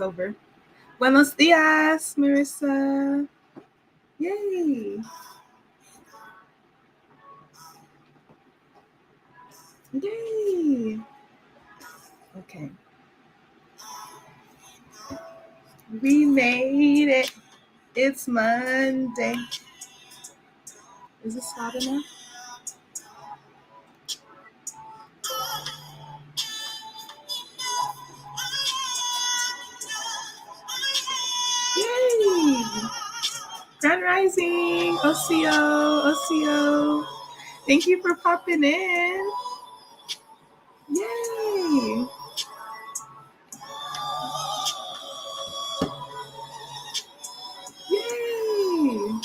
over. Buenos dias, Marissa. Yay. Yay. Okay. We made it. It's Monday. Is this loud enough? Yay! Grand Rising, Osiyo. Thank you for popping in. Yay! Yay!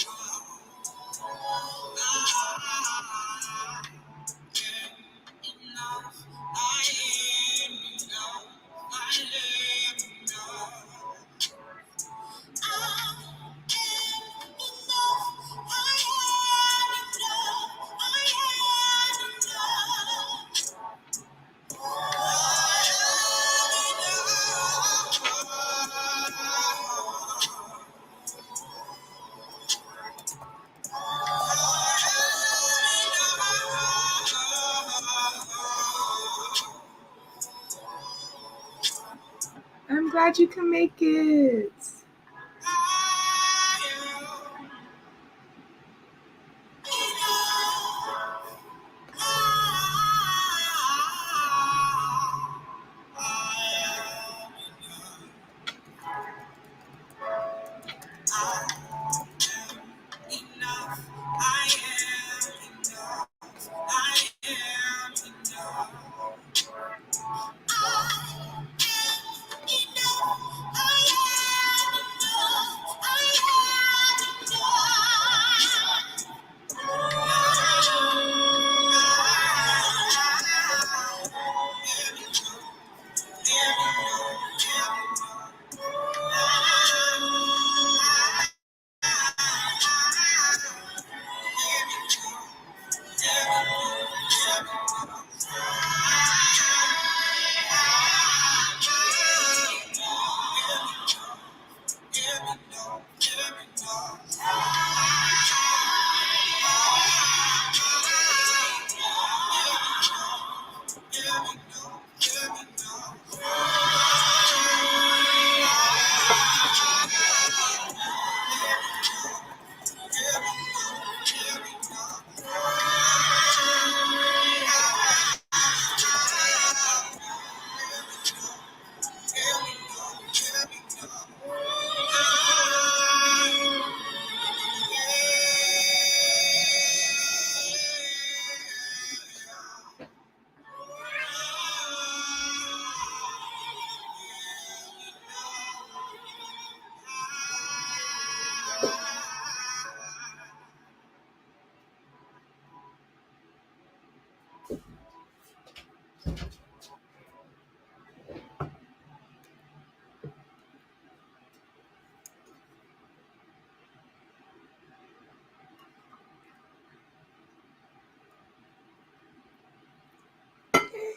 I'm glad you can make it.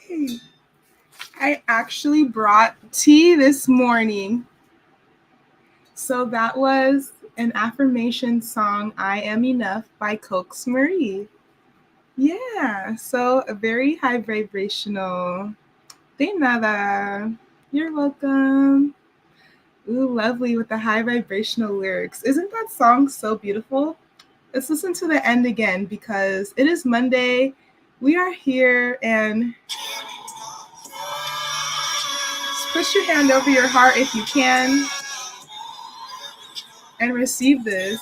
Hey, I actually brought tea this morning. So that was an affirmation song, I Am Enough by Coax Marie. Yeah, so a very high vibrational. De nada. You're welcome. Ooh, lovely with the high vibrational lyrics. Isn't that song so beautiful? Let's listen to the end again because it is Monday. We are here and just push your hand over your heart if you can and receive this.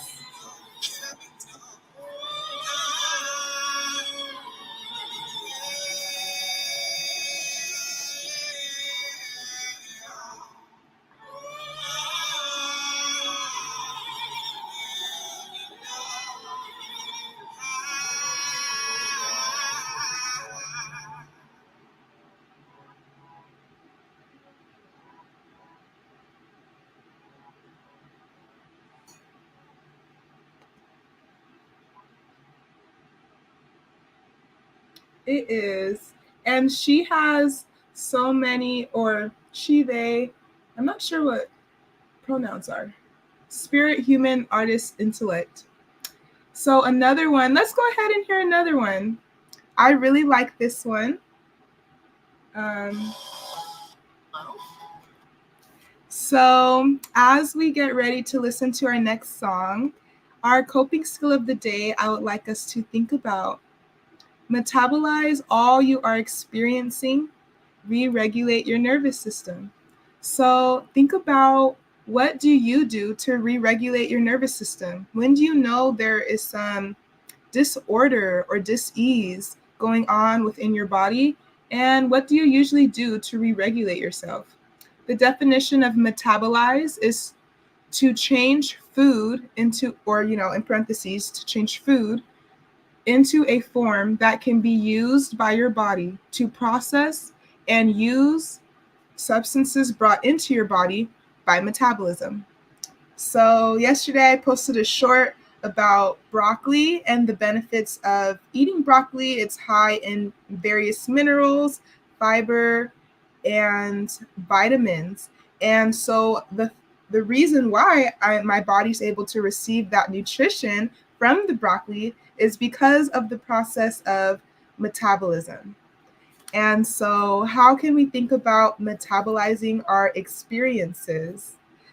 It is. And she has so many, or she, they, I'm not sure what pronouns are. Spirit, human, artist, intellect. So another one. Let's go ahead and hear another one. I really like this one. So as we get ready to listen to our next song, our coping skill of the day, I would like us to think about: metabolize all you are experiencing, re-regulate your nervous system. So think about, what do you do to re-regulate your nervous system? When do you know there is some disorder or dis-ease going on within your body? And what do you usually do to re-regulate yourself? The definition of metabolize is to change food into, or, in parentheses, to change food into a form that can be used by your body to process and use substances brought into your body by metabolism. So yesterday I posted a short about broccoli and the benefits of eating broccoli. It's high in various minerals, fiber, and vitamins. And so the reason why my body's able to receive that nutrition from the broccoli is because of the process of metabolism. And so, how can we think about metabolizing our experiences?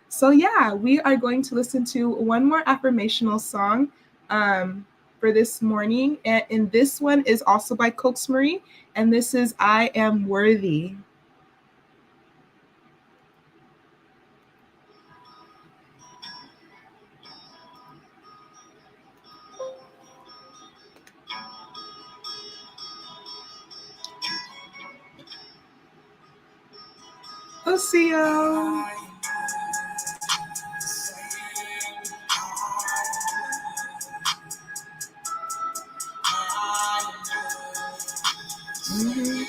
So, yeah, we are going to listen to one more affirmational song for this morning. And this one is also by Coach Marie, and this is I Am Worthy. Osiyo. Mm-hmm.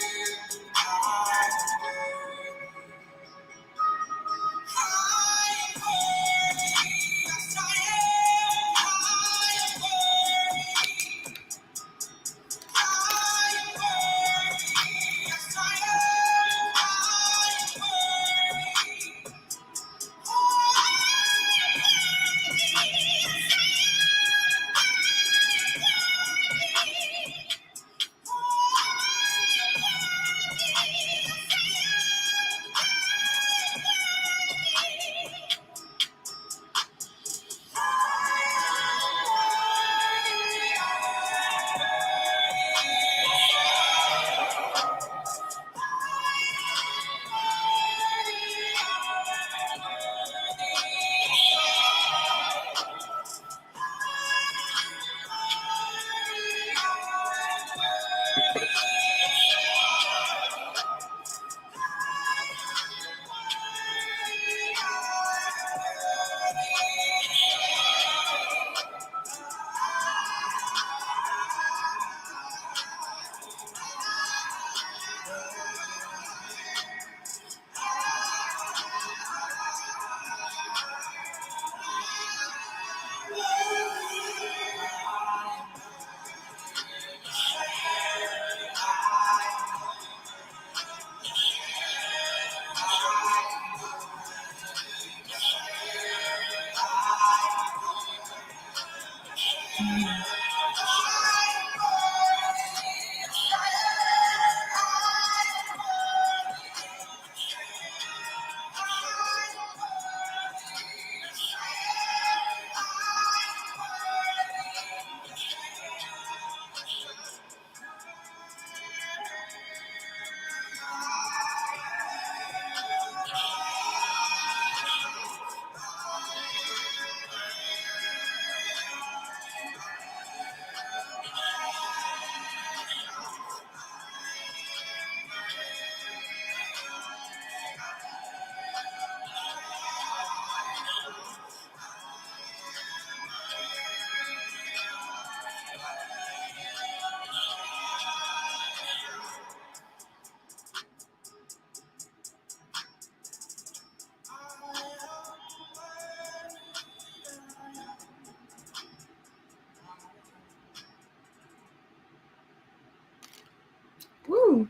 Woo.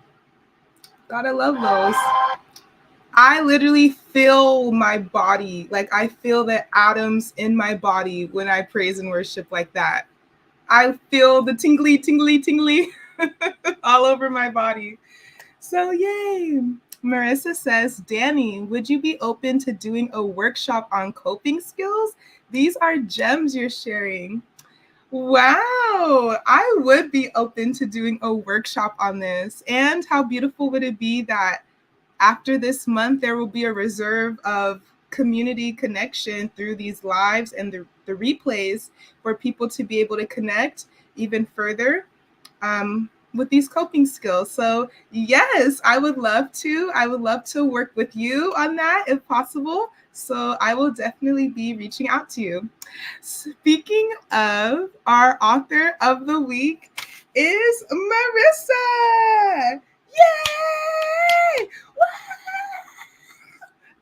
Gotta love those. I literally feel my body. Like I feel the atoms in my body when I praise and worship like that. I feel the tingly, tingly, tingly all over my body. So yay. Marissa says, Danny, would you be open to doing a workshop on coping skills? These are gems you're sharing. Wow, I would be open to doing a workshop on this. And how beautiful would it be that after this month, there will be a reserve of community connection through these lives and the replays for people to be able to connect even further with these coping skills. So yes, I would love to. I would love to work with you on that if possible. So I will definitely be reaching out to you. Speaking of, our author of the week is Marissa. Yay!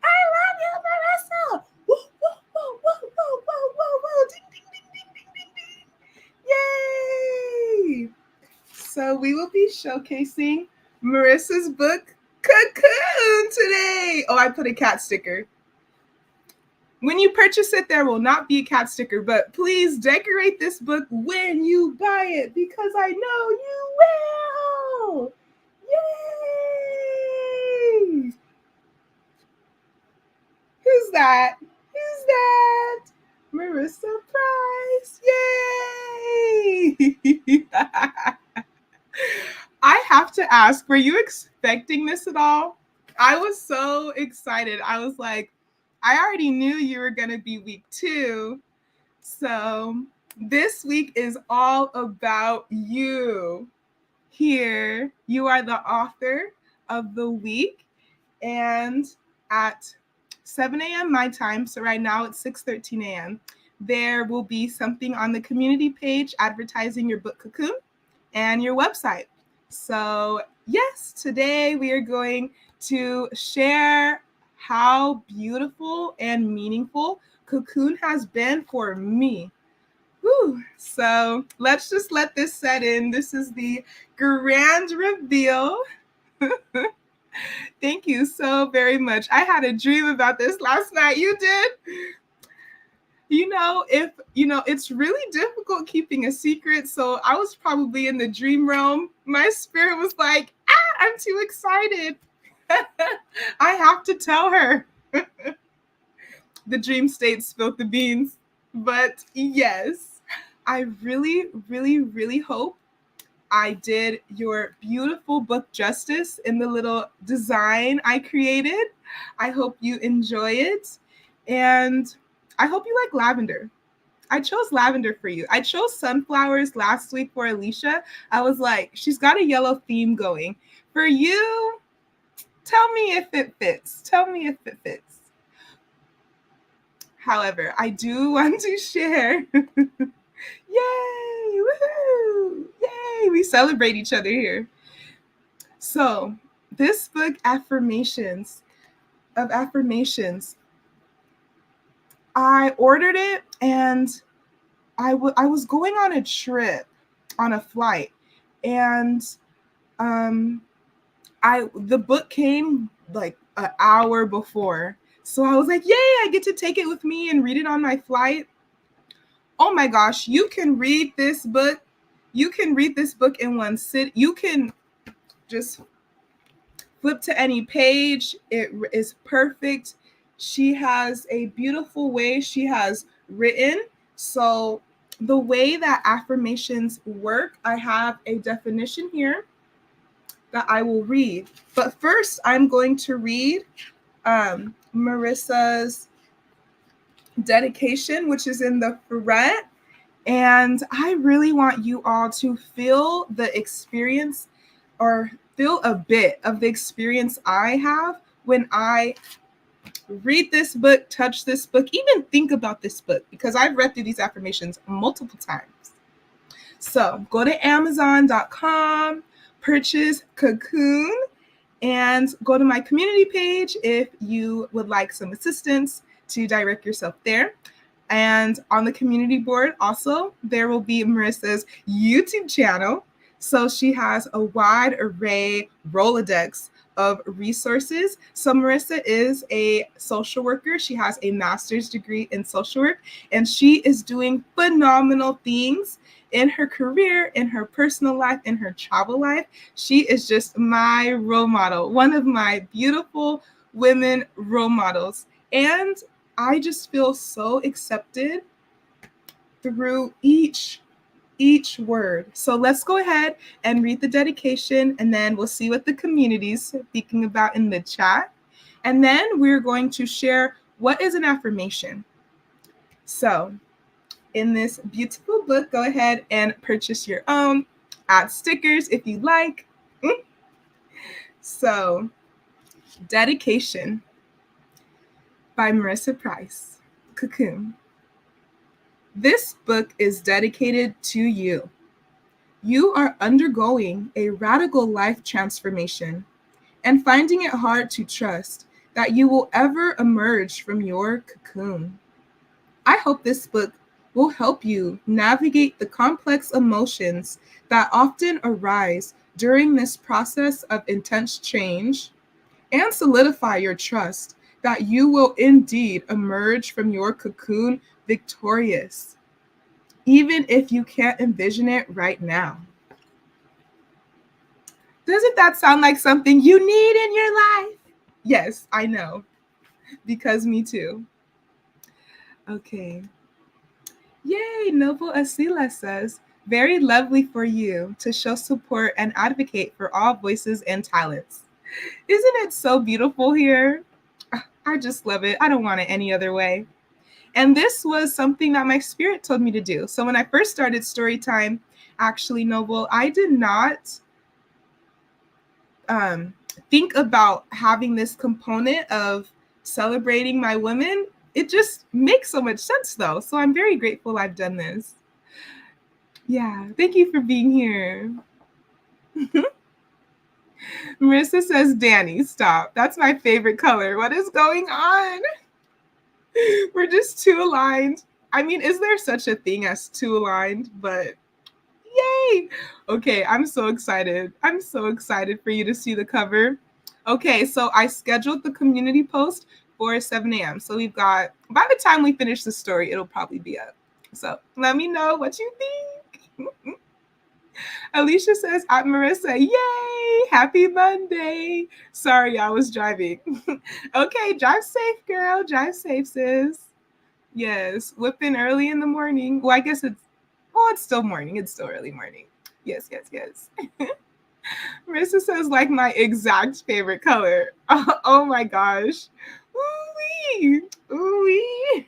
I love you, Marissa. Woo, woo, woo, woo, woo, woo, woo, woo. Ding, ding, ding, ding, ding, ding, ding. Yay! So we will be showcasing Marissa's book, Cocoon, today. Oh, I put a cat sticker. When you purchase it, there will not be a cat sticker, but please decorate this book when you buy it because I know you will. Yay! Who's that? Who's that? Marissa Price. Yay! I have to ask, were you expecting this at all? I was so excited. I was like, I already knew you were going to be week 2. So this week is all about you. Here, you are the author of the week. And at 7 a.m. my time, so right now it's 6:13 a.m., there will be something on the community page advertising your book Cocoon and your website. So yes, today we are going to share how beautiful and meaningful Cocoon has been for me. Whew. So let's just let this set in. This is the grand reveal. Thank you so very much. I had a dream about this last night. You did? It's really difficult keeping a secret. So I was probably in the dream realm. My spirit was like, I'm too excited. I have to tell her. The dream state spilled the beans. But yes, I really, really, really hope I did your beautiful book justice in the little design I created. I hope you enjoy it. And I hope you like lavender. I chose lavender for you. I chose sunflowers last week for Alicia. I was like, she's got a yellow theme going. For you, tell me if it fits. Tell me if it fits. However, I do want to share. Yay! Woohoo! Yay! We celebrate each other here. So, this book, Affirmations, I ordered it and I was going on a trip, on a flight, and the book came like an hour before. So I was like, yay, I get to take it with me and read it on my flight. Oh my gosh, you can read this book. You can read this book in one sit. You can just flip to any page. It is perfect. She has a beautiful way she has written. So the way that affirmations work, I have a definition here that I will read. But first, I'm going to read Marissa's dedication, which is in the front. And I really want you all to feel the experience, or feel a bit of the experience I have when I read this book, touch this book, even think about this book, because I've read through these affirmations multiple times. So go to Amazon.com, purchase Cocoon, and go to my community page if you would like some assistance to direct yourself there. And on the community board also, there will be Marissa's YouTube channel. So she has a wide array Rolodex of resources. So Marissa is a social worker. She has a master's degree in social work, and she is doing phenomenal things in her career, in her personal life, in her travel life. She is just my role model, one of my beautiful women role models. And I just feel so accepted through each word. So let's go ahead and read the dedication, and then we'll see what the community's speaking about in the chat. And then we're going to share what is an affirmation. So in this beautiful book, go ahead and purchase your own. Add stickers if you like. So, dedication by Marissa Price, Cocoon. This book is dedicated to you. You are undergoing a radical life transformation and finding it hard to trust that you will ever emerge from your cocoon. I hope this book will help you navigate the complex emotions that often arise during this process of intense change and solidify your trust that you will indeed emerge from your cocoon victorious, even if you can't envision it right now. Doesn't that sound like something you need in your life? Yes, I know, because me too. Okay. Yay, Noble Asila says, very lovely for you to show support and advocate for all voices and talents. Isn't it so beautiful here? I just love it. I don't want it any other way. And this was something that my spirit told me to do. So when I first started Storytime, actually, Noble, I did not think about having this component of celebrating my women. It just makes so much sense, though. So I'm very grateful I've done this. Yeah, thank you for being here. Marissa says, Danny, stop. That's my favorite color. What is going on? We're just too aligned. I mean, is there such a thing as too aligned? But yay! Okay, I'm so excited. I'm so excited for you to see the cover. Okay, so I scheduled the community post for 7 a.m. So we've got, by the time we finish the story, it'll probably be up. So let me know what you think. Alicia says, at Marissa, yay! Happy Monday. Sorry, I was driving. Okay, drive safe, girl. Drive safe, sis. Yes, whipping early in the morning. Well, I guess it's still morning. It's still early morning. Yes. Marissa says, like my exact favorite color. Oh my gosh. Ooh-wee. Ooh-wee.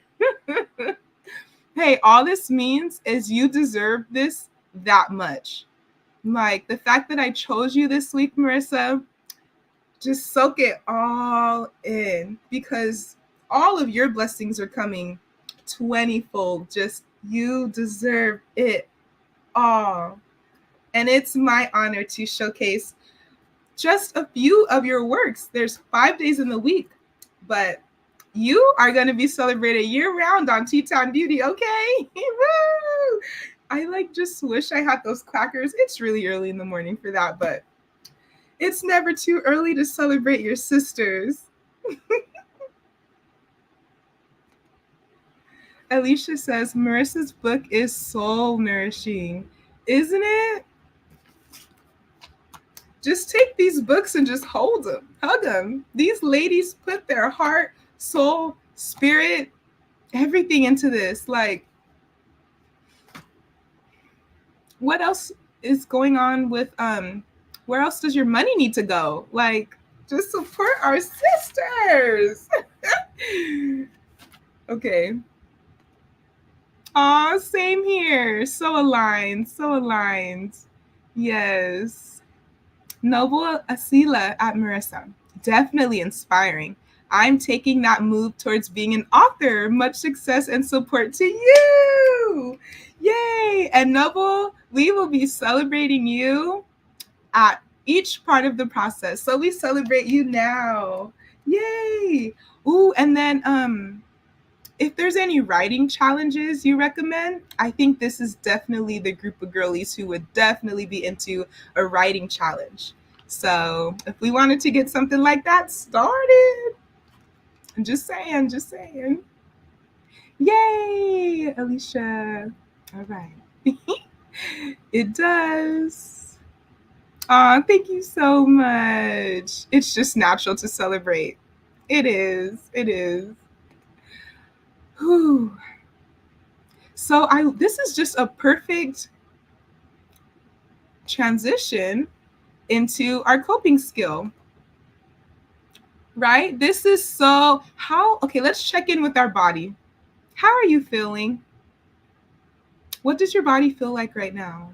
Hey, all this means is you deserve this that much. Like the fact that I chose you this week, Marissa, just soak it all in, because all of your blessings are coming 20-fold. Just you deserve it all. And it's my honor to showcase just a few of your works. There's 5 days in the week, but you are going to be celebrated year-round on Teatime.beauty, okay? Woo! I just wish I had those clackers. It's really early in the morning for that, but it's never too early to celebrate your sisters. Alicia says, Marissa's book is soul nourishing, isn't it? Just take these books and just hold them, hug them. These ladies put their heart, soul, spirit, everything into this. Like, what else is going on with, where else does your money need to go? Like, just support our sisters. Okay. Aw, same here. So aligned, so aligned. Yes. Noble Asila at Marissa. Definitely inspiring. I'm taking that move towards being an author. Much success and support to you. Yay. And Noble, we will be celebrating you at each part of the process. So we celebrate you now. Yay. Ooh, and then if there's any writing challenges you recommend, I think this is definitely the group of girlies who would definitely be into a writing challenge. So if we wanted to get something like that started, I'm just saying, just saying. Yay, Alicia. All right. It does. Aw, thank you so much. It's just natural to celebrate. It is. It is. Whew. So this is just a perfect transition into our coping skill. Right? This is so okay, let's check in with our body. How are you feeling? What does your body feel like right now?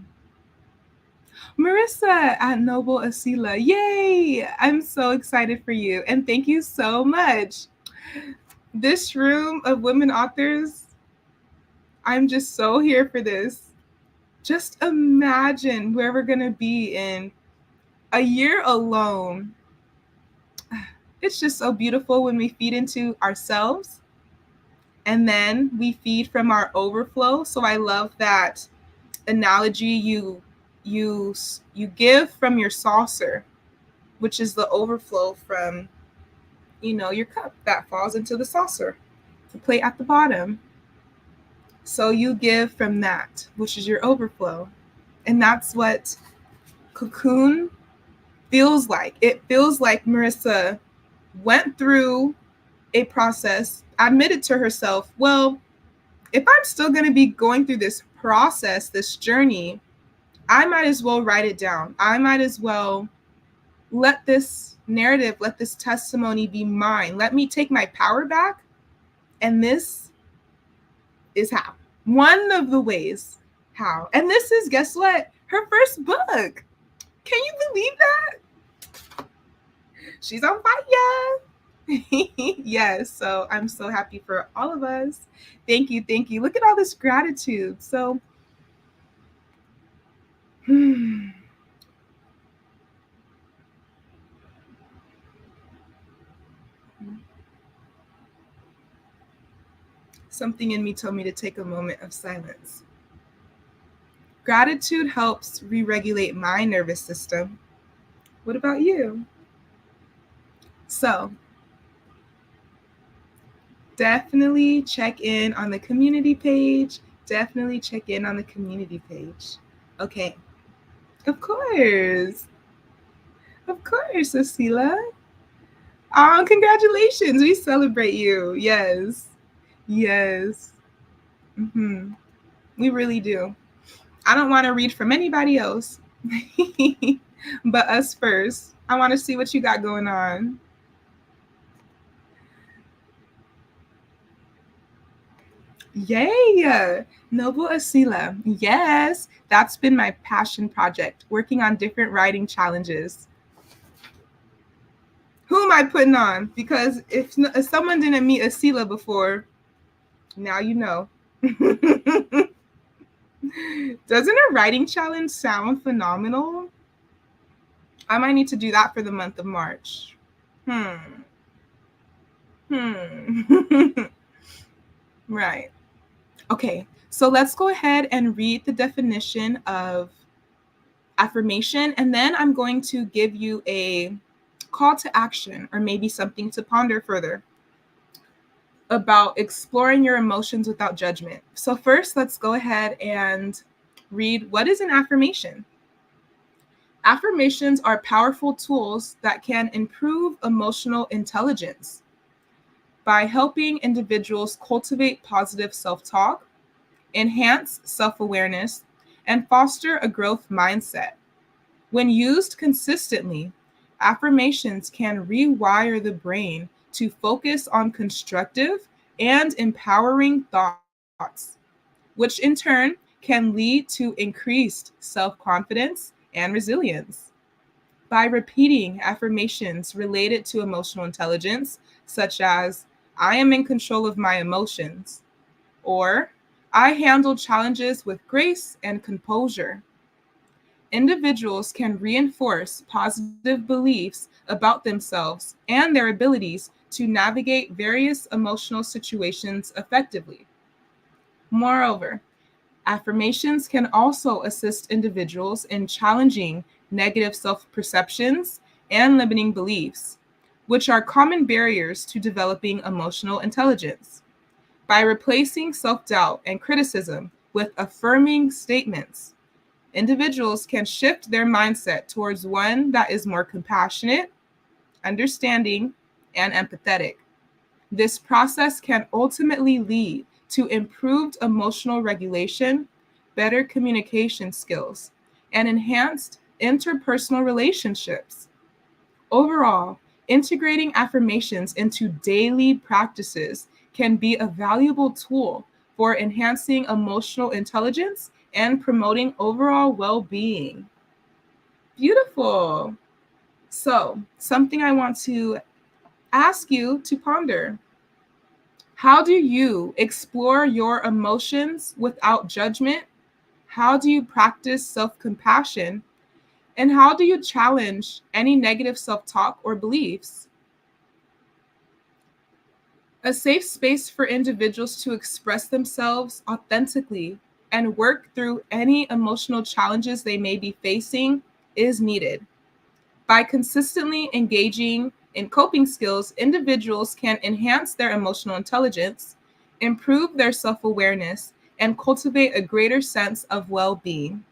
Marissa at Noble Asila. Yay! I'm so excited for you. And thank you so much. This room of women authors, I'm just so here for this. Just imagine where we're going to be in a year alone. It's just so beautiful when we feed into ourselves and then we feed from our overflow. So I love that analogy you give from your saucer, which is the overflow from your cup that falls into the saucer, the plate at the bottom. So you give from that, which is your overflow. And that's what Cocoon feels like. It feels like Marissa went through a process, admitted to herself, well, if I'm still going to be going through this process, this journey, I might as well write it down. I might as well let this narrative, let this testimony be mine. Let me take my power back. And this is how. One of the ways how. And this is, guess what? Her first book. Can you believe that? She's on fire. Yes, so I'm so happy for all of us. Thank you, thank you. Look at all this gratitude. So, something in me told me to take a moment of silence. Gratitude helps re-regulate my nervous system. What about you? So, definitely check in on the community page. Definitely check in on the community page. Okay. Of course. Of course, Asila. Oh, congratulations. We celebrate you. Yes. Yes. We really do. I don't want to read from anybody else, but us first. I want to see what you got going on. Yay! Noble Asila. Yes, that's been my passion project, working on different writing challenges. Who am I putting on? Because if someone didn't meet Asila before, now you know. Doesn't a writing challenge sound phenomenal? I might need to do that for the month of March. Right. Okay, so let's go ahead and read the definition of affirmation, and then I'm going to give you a call to action or maybe something to ponder further about exploring your emotions without judgment. So first, let's go ahead and read what is an affirmation. Affirmations are powerful tools that can improve emotional intelligence by helping individuals cultivate positive self-talk, enhance self-awareness, and foster a growth mindset. When used consistently, affirmations can rewire the brain to focus on constructive and empowering thoughts, which in turn can lead to increased self-confidence and resilience. By repeating affirmations related to emotional intelligence, such as, I am in control of my emotions, or I handle challenges with grace and composure, individuals can reinforce positive beliefs about themselves and their abilities to navigate various emotional situations effectively. Moreover, affirmations can also assist individuals in challenging negative self-perceptions, and limiting beliefs, which are common barriers to developing emotional intelligence. By replacing self-doubt and criticism with affirming statements, individuals can shift their mindset towards one that is more compassionate, understanding, and empathetic. This process can ultimately lead to improved emotional regulation, better communication skills, and enhanced interpersonal relationships. Overall, integrating affirmations into daily practices can be a valuable tool for enhancing emotional intelligence and promoting overall well being. Beautiful. So, something I want to ask you to ponder: how do you explore your emotions without judgment? How do you practice self compassion? And how do you challenge any negative self talk or beliefs? A safe space for individuals to express themselves authentically and work through any emotional challenges they may be facing is needed. By consistently engaging in coping skills, individuals can enhance their emotional intelligence, improve their self awareness, and cultivate a greater sense of well being.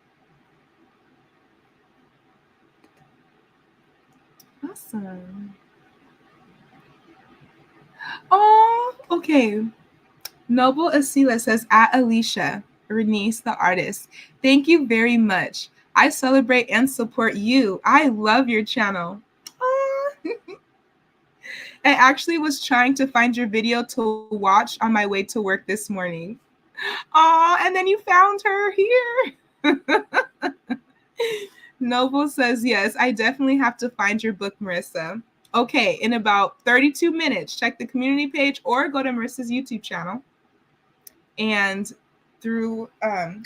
Awesome. Oh, okay. Noble Asila says, at Alicia, Renice, the artist, thank you very much. I celebrate and support you. I love your channel. Aw. I actually was trying to find your video to watch on my way to work this morning. Oh, and then you found her here. Noble says, yes, I definitely have to find your book, Marissa. Okay, in about 32 minutes, check the community page or go to Marissa's YouTube channel. And through,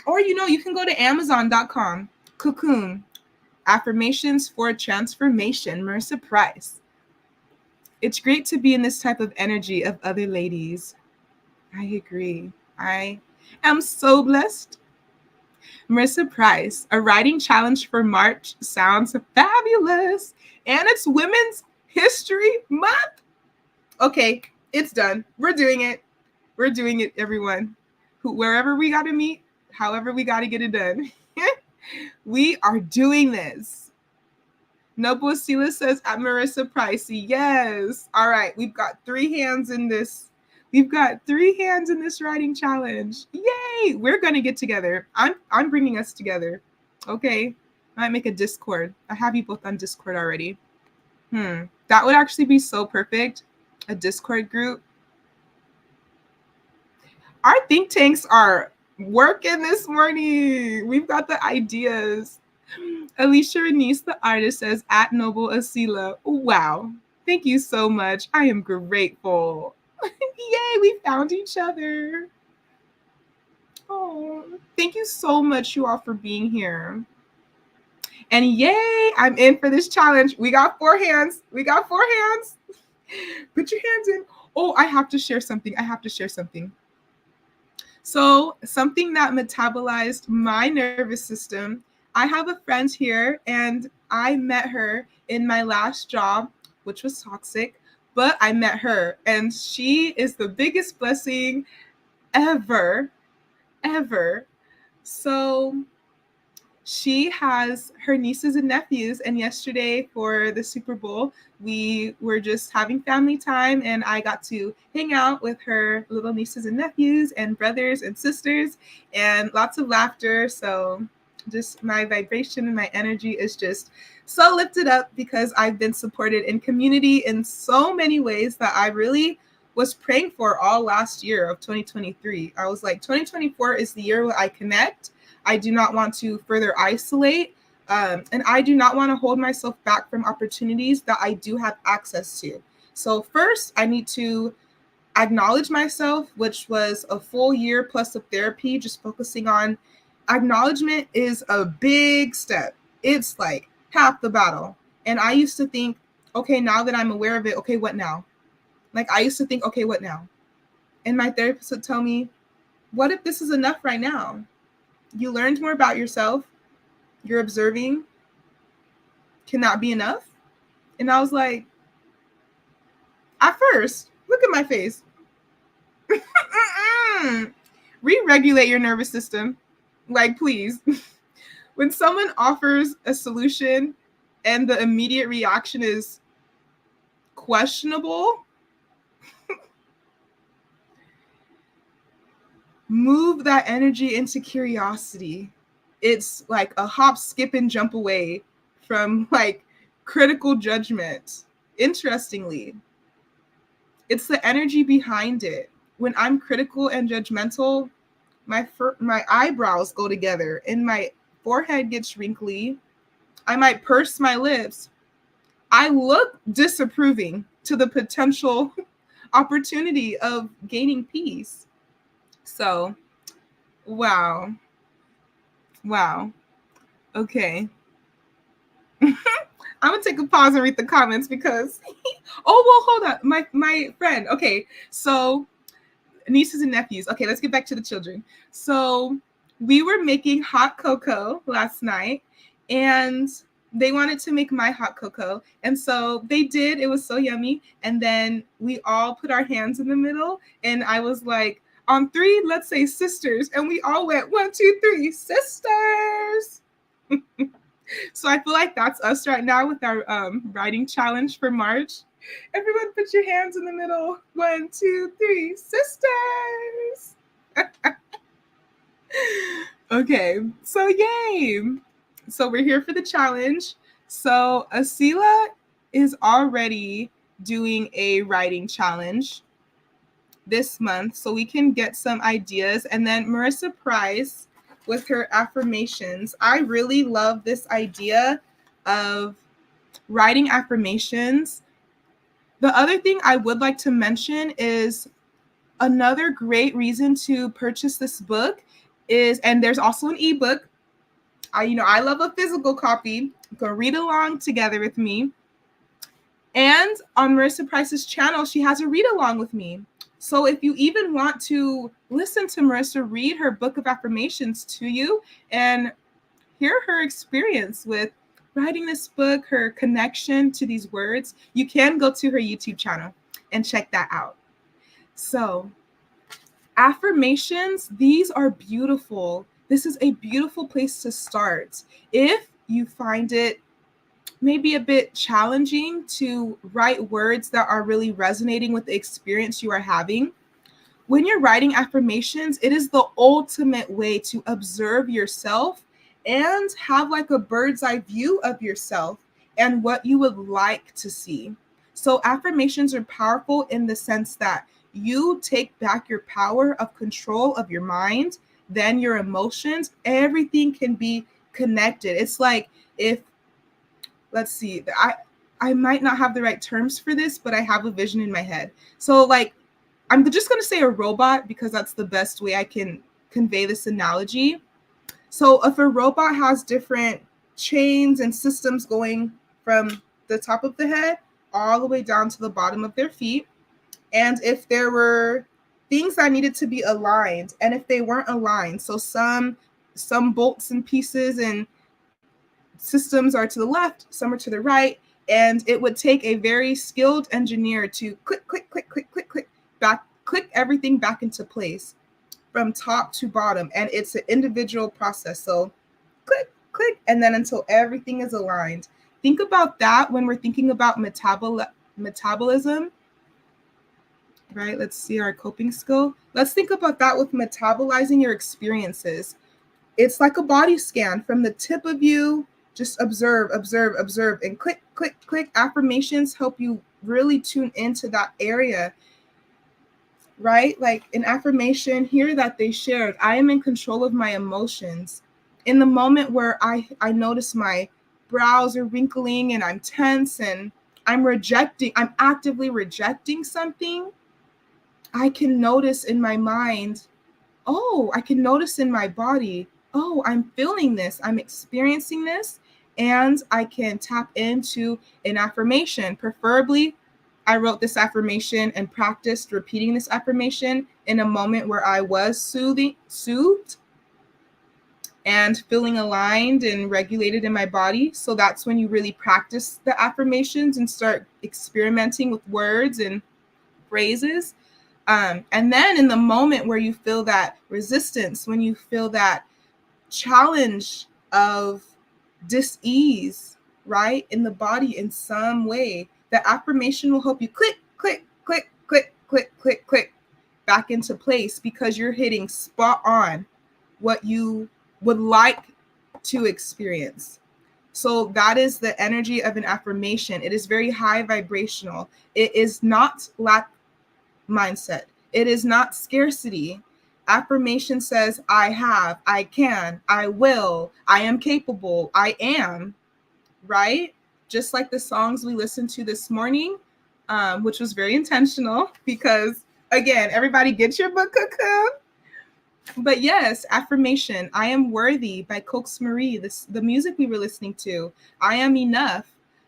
or you can go to Amazon.com, Cocoon, Affirmations for Transformation, Marissa Price. It's great to be in this type of energy of other ladies. I agree. I am so blessed. Marissa Price, a writing challenge for March sounds fabulous. And it's Women's History Month. Okay, it's done. We're doing it. We're doing it, everyone. Wherever we got to meet, however we got to get it done. We are doing this. Noble Sila says, at Marissa Price. Yes. All right. We've got 3 hands in this. We've got 3 hands in this writing challenge. Yay. We're going to get together. I'm bringing us together. Okay. I might make a Discord. I have you both on Discord already. That would actually be so perfect. A Discord group. Our think tanks are working this morning. We've got the ideas. Alicia Renice, the artist, says, at Noble Asila. Wow. Thank you so much. I am grateful. Yay, we found each other. Oh, thank you so much, you all, for being here. And yay, I'm in for this challenge. We got 4 hands. We got 4 hands. Put your hands in. Oh, I have to share something. So something that metabolized my nervous system. I have a friend here, and I met her in my last job, which was toxic, but I met her, and she is the biggest blessing ever. So she has her nieces and nephews, and yesterday for the Super Bowl, we were just having family time, and I got to hang out with her little nieces and nephews and brothers and sisters, and lots of laughter. So just my vibration and my energy is just so lifted up because I've been supported in community in so many ways that I really was praying for all last year of 2023. I was like, 2024 is the year where I connect. I do not want to further isolate, and I do not want to hold myself back from opportunities that I do have access to. So first, I need to acknowledge myself, which was a full year plus of therapy, just focusing on acknowledgement is a big step. It's like half the battle. And I used to think, okay, now that I'm aware of it, okay, what now? Like I used to think, okay, what now? And my therapist would tell me, what if this is enough right now? You learned more about yourself. You're observing. Can that be enough? And I was like, at first, look at my face. Re-regulate your nervous system. Like, please. When someone offers a solution and the immediate reaction is questionable, move that energy into curiosity. It's like a hop, skip, and jump away from like critical judgment. Interestingly, it's the energy behind it. When I'm critical and judgmental, my eyebrows go together and my forehead gets wrinkly. I might purse my lips. I look disapproving to the potential opportunity of gaining peace. So, wow. Okay. I'm gonna take a pause and read the comments because hold on. My friend. Okay, so nieces and nephews. Okay, let's get back to the children. So we were making hot cocoa last night, and they wanted to make my hot cocoa. And so they did. It was so yummy. And then we all put our hands in the middle, and I was like, on three, let's say sisters. And we all went 1, 2, 3, sisters. So I feel like that's us right now with our writing challenge for March. Everyone put your hands in the middle. 1, 2, 3, sisters. Okay, so yay. So we're here for the challenge. So Asila is already doing a writing challenge this month, so we can get some ideas. And then Marissa Price with her affirmations. I really love this idea of writing affirmations. The other thing I would like to mention is another great reason to purchase this book is, and there's also an ebook. I love a physical copy. Go read along together with me. And on Marissa Price's channel, she has a read along with me. So if you even want to listen to Marissa read her book of affirmations to you and hear her experience with writing this book, her connection to these words, you can go to her YouTube channel and check that out. So affirmations, these are beautiful. This is a beautiful place to start. If you find it maybe a bit challenging to write words that are really resonating with the experience you are having, when you're writing affirmations, it is the ultimate way to observe yourself and have like a bird's eye view of yourself and what you would like to see. So affirmations are powerful in the sense that you take back your power of control of your mind, then your emotions, everything can be connected. It's like if, let's see, I might not have the right terms for this, but I have a vision in my head. So like, I'm just going to say a robot because that's the best way I can convey this analogy. So if a robot has different chains and systems going from the top of the head all the way down to the bottom of their feet, and if there were things that needed to be aligned, and if they weren't aligned, so some bolts and pieces and systems are to the left, some are to the right, and it would take a very skilled engineer to click, click, click, click, click, click, click everything back into place from top to bottom. And it's an individual process. So click, click, and then until everything is aligned. Think about that when we're thinking about metabolism, right? Let's see our coping skill. Let's think about that with metabolizing your experiences. It's like a body scan from the tip of you. Just observe, observe, observe, and click, click, click. Affirmations help you really tune into that area, right? Like an affirmation here that they shared, I am in control of my emotions. In the moment where I notice my brows are wrinkling and I'm tense and I'm actively rejecting something, I can notice in my mind, oh, I can notice in my body, oh, I'm feeling this, I'm experiencing this, and I can tap into an affirmation. Preferably, I wrote this affirmation and practiced repeating this affirmation in a moment where I was soothed and feeling aligned and regulated in my body. So that's when you really practice the affirmations and start experimenting with words and phrases. And then in the moment where you feel that resistance, when you feel that challenge of dis-ease, right, in the body in some way, the affirmation will help you click, click, click, click, click, click, click back into place, because you're hitting spot on what you would like to experience. So that is the energy of an affirmation. It is very high vibrational. It is not lack mindset. It is not scarcity. Affirmation says, I have, I can, I will, I am capable, I am, right? Just like the songs we listened to this morning, which was very intentional because, again, everybody get your book, Cocoon. But yes, affirmation. I am worthy by Cox Marie. The music we were listening to. I am enough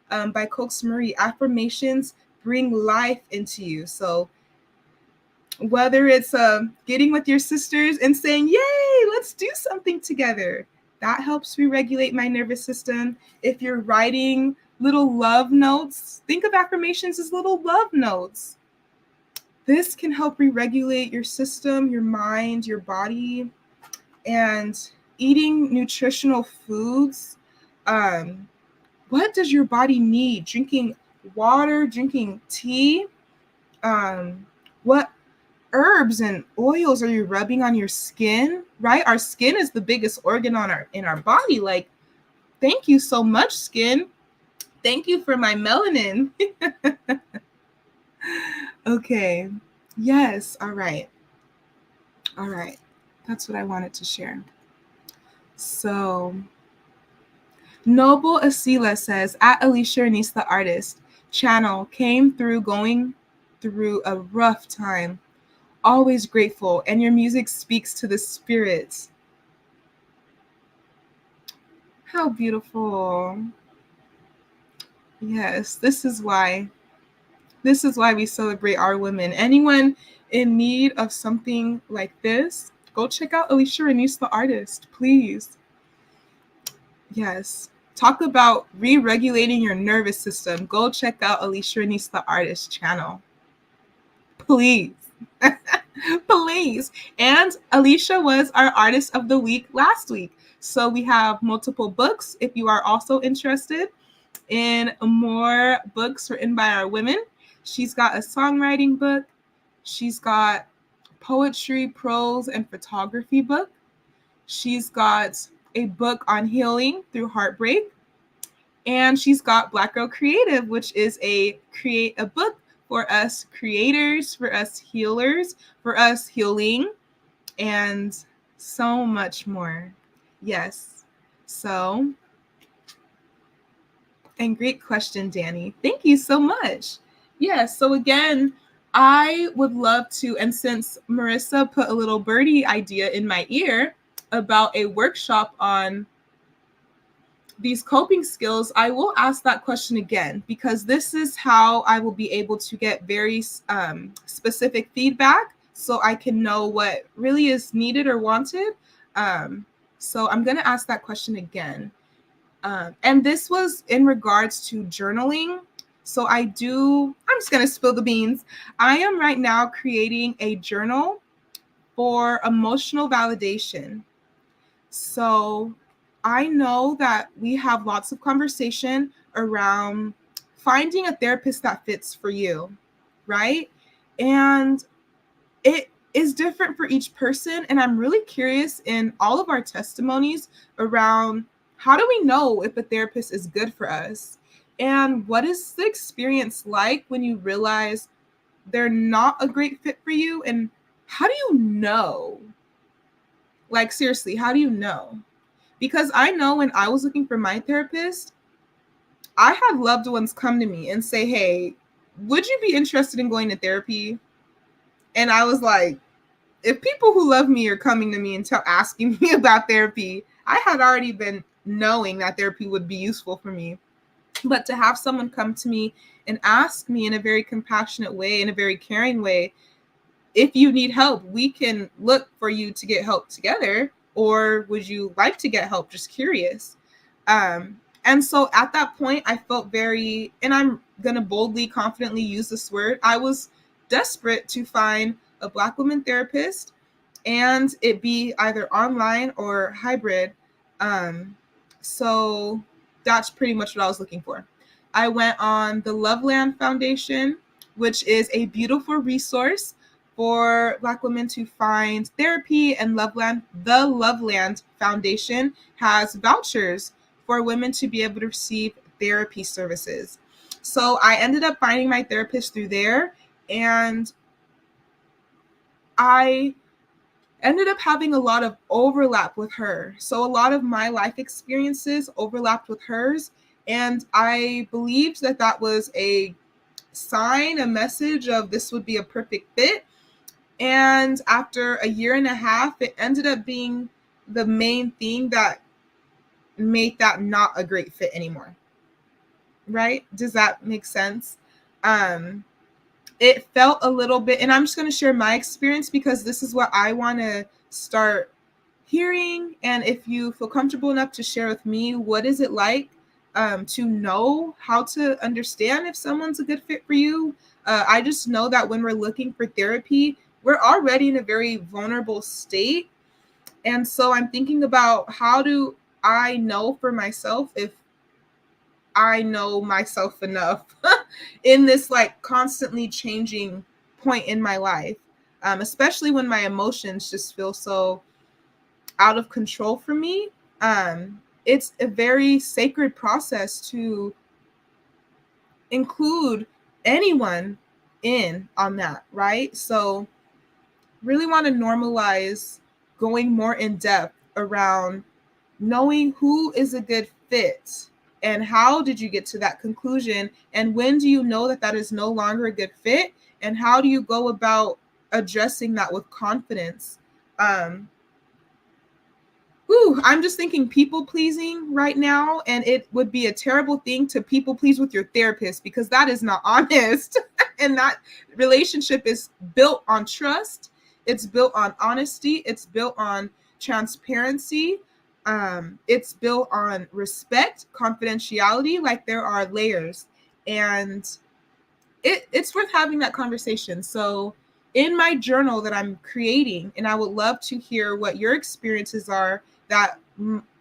by Cox Marie. Affirmations bring life into you. So whether it's getting with your sisters and saying, yay, let's do something together. That helps re-regulate my nervous system. If you're writing little love notes, think of affirmations as little love notes. This can help re-regulate your system, your mind, your body. And eating nutritional foods. What does your body need? Drinking water, drinking tea. What herbs and oils are you rubbing on your skin, right? Our skin is the biggest organ in our body. Like, thank you so much, skin. Thank you for my melanin. Okay. Yes. All right. That's what I wanted to share. So Noble Asila says, at Alicia Renise the Artist channel, came through going through a rough time. Always grateful, and your music speaks to the spirits. How beautiful. Yes, this is why we celebrate our women. Anyone in need of something like this, go check out Alicia Renise the Artist, please. Yes. Talk about re-regulating your nervous system. Go check out Alicia Renise the Artist channel. Please. Please. And Alicia was our Artist of the Week last week. So we have multiple books. If you are also interested in more books written by our women, she's got a songwriting book. She's got poetry, prose, and photography book. She's got a book on healing through heartbreak. And she's got Black Girl Creative, which is a book for us creators, for us healers, for us healing, and so much more. Yes. So, and great question, Danny. Thank you so much. Yes. So again, I would love to, and since Marissa put a little birdie idea in my ear about a workshop on these coping skills, I will ask that question again, because this is how I will be able to get very specific feedback so I can know what really is needed or wanted. So I'm going to ask that question again. And this was in regards to journaling. So I'm just going to spill the beans. I am right now creating a journal for emotional validation. So I know that we have lots of conversation around finding a therapist that fits for you, right? And it is different for each person. And I'm really curious in all of our testimonies around, how do we know if a therapist is good for us? And what is the experience like when you realize they're not a great fit for you? And how do you know? Like, seriously, how do you know? Because I know when I was looking for my therapist, I had loved ones come to me and say, hey, would you be interested in going to therapy? And I was like, if people who love me are coming to me and asking me about therapy, I had already been knowing that therapy would be useful for me. But to have someone come to me and ask me in a very compassionate way, in a very caring way, if you need help, we can look for you to get help together. or would you like to get help? Just curious. And so at that point, I felt very, and I'm going to boldly, confidently use this word, I was desperate to find a Black woman therapist and it be either online or hybrid. So that's pretty much what I was looking for. I went on the Loveland Foundation, which is a beautiful resource for Black women to find therapy, and the Loveland Foundation has vouchers for women to be able to receive therapy services. So I ended up finding my therapist through there, and I ended up having a lot of overlap with her. So a lot of my life experiences overlapped with hers, and I believed that that was a sign, a message of this would be a perfect fit. And after a year and a half, it ended up being the main thing that made that not a great fit anymore. Right? Does that make sense? It felt a little bit, and I'm just going to share my experience because this is what I want to start hearing. And if you feel comfortable enough to share with me, what is it like to know how to understand if someone's a good fit for you? I just know that when we're looking for therapy, we're already in a very vulnerable state. And so I'm thinking about, how do I know for myself if I know myself enough in this like constantly changing point in my life, especially when my emotions just feel so out of control for me. It's a very sacred process to include anyone in on that, right? So really want to normalize going more in depth around knowing who is a good fit and how did you get to that conclusion, and when do you know that that is no longer a good fit, and how do you go about addressing that with confidence. I'm just thinking people pleasing right now, and it would be a terrible thing to people please with your therapist because that is not honest. And that relationship is built on trust, it's built on honesty, it's built on transparency, it's built on respect, confidentiality. Like, there are layers, and it's worth having that conversation. So in my journal that I'm creating, and I would love to hear what your experiences are that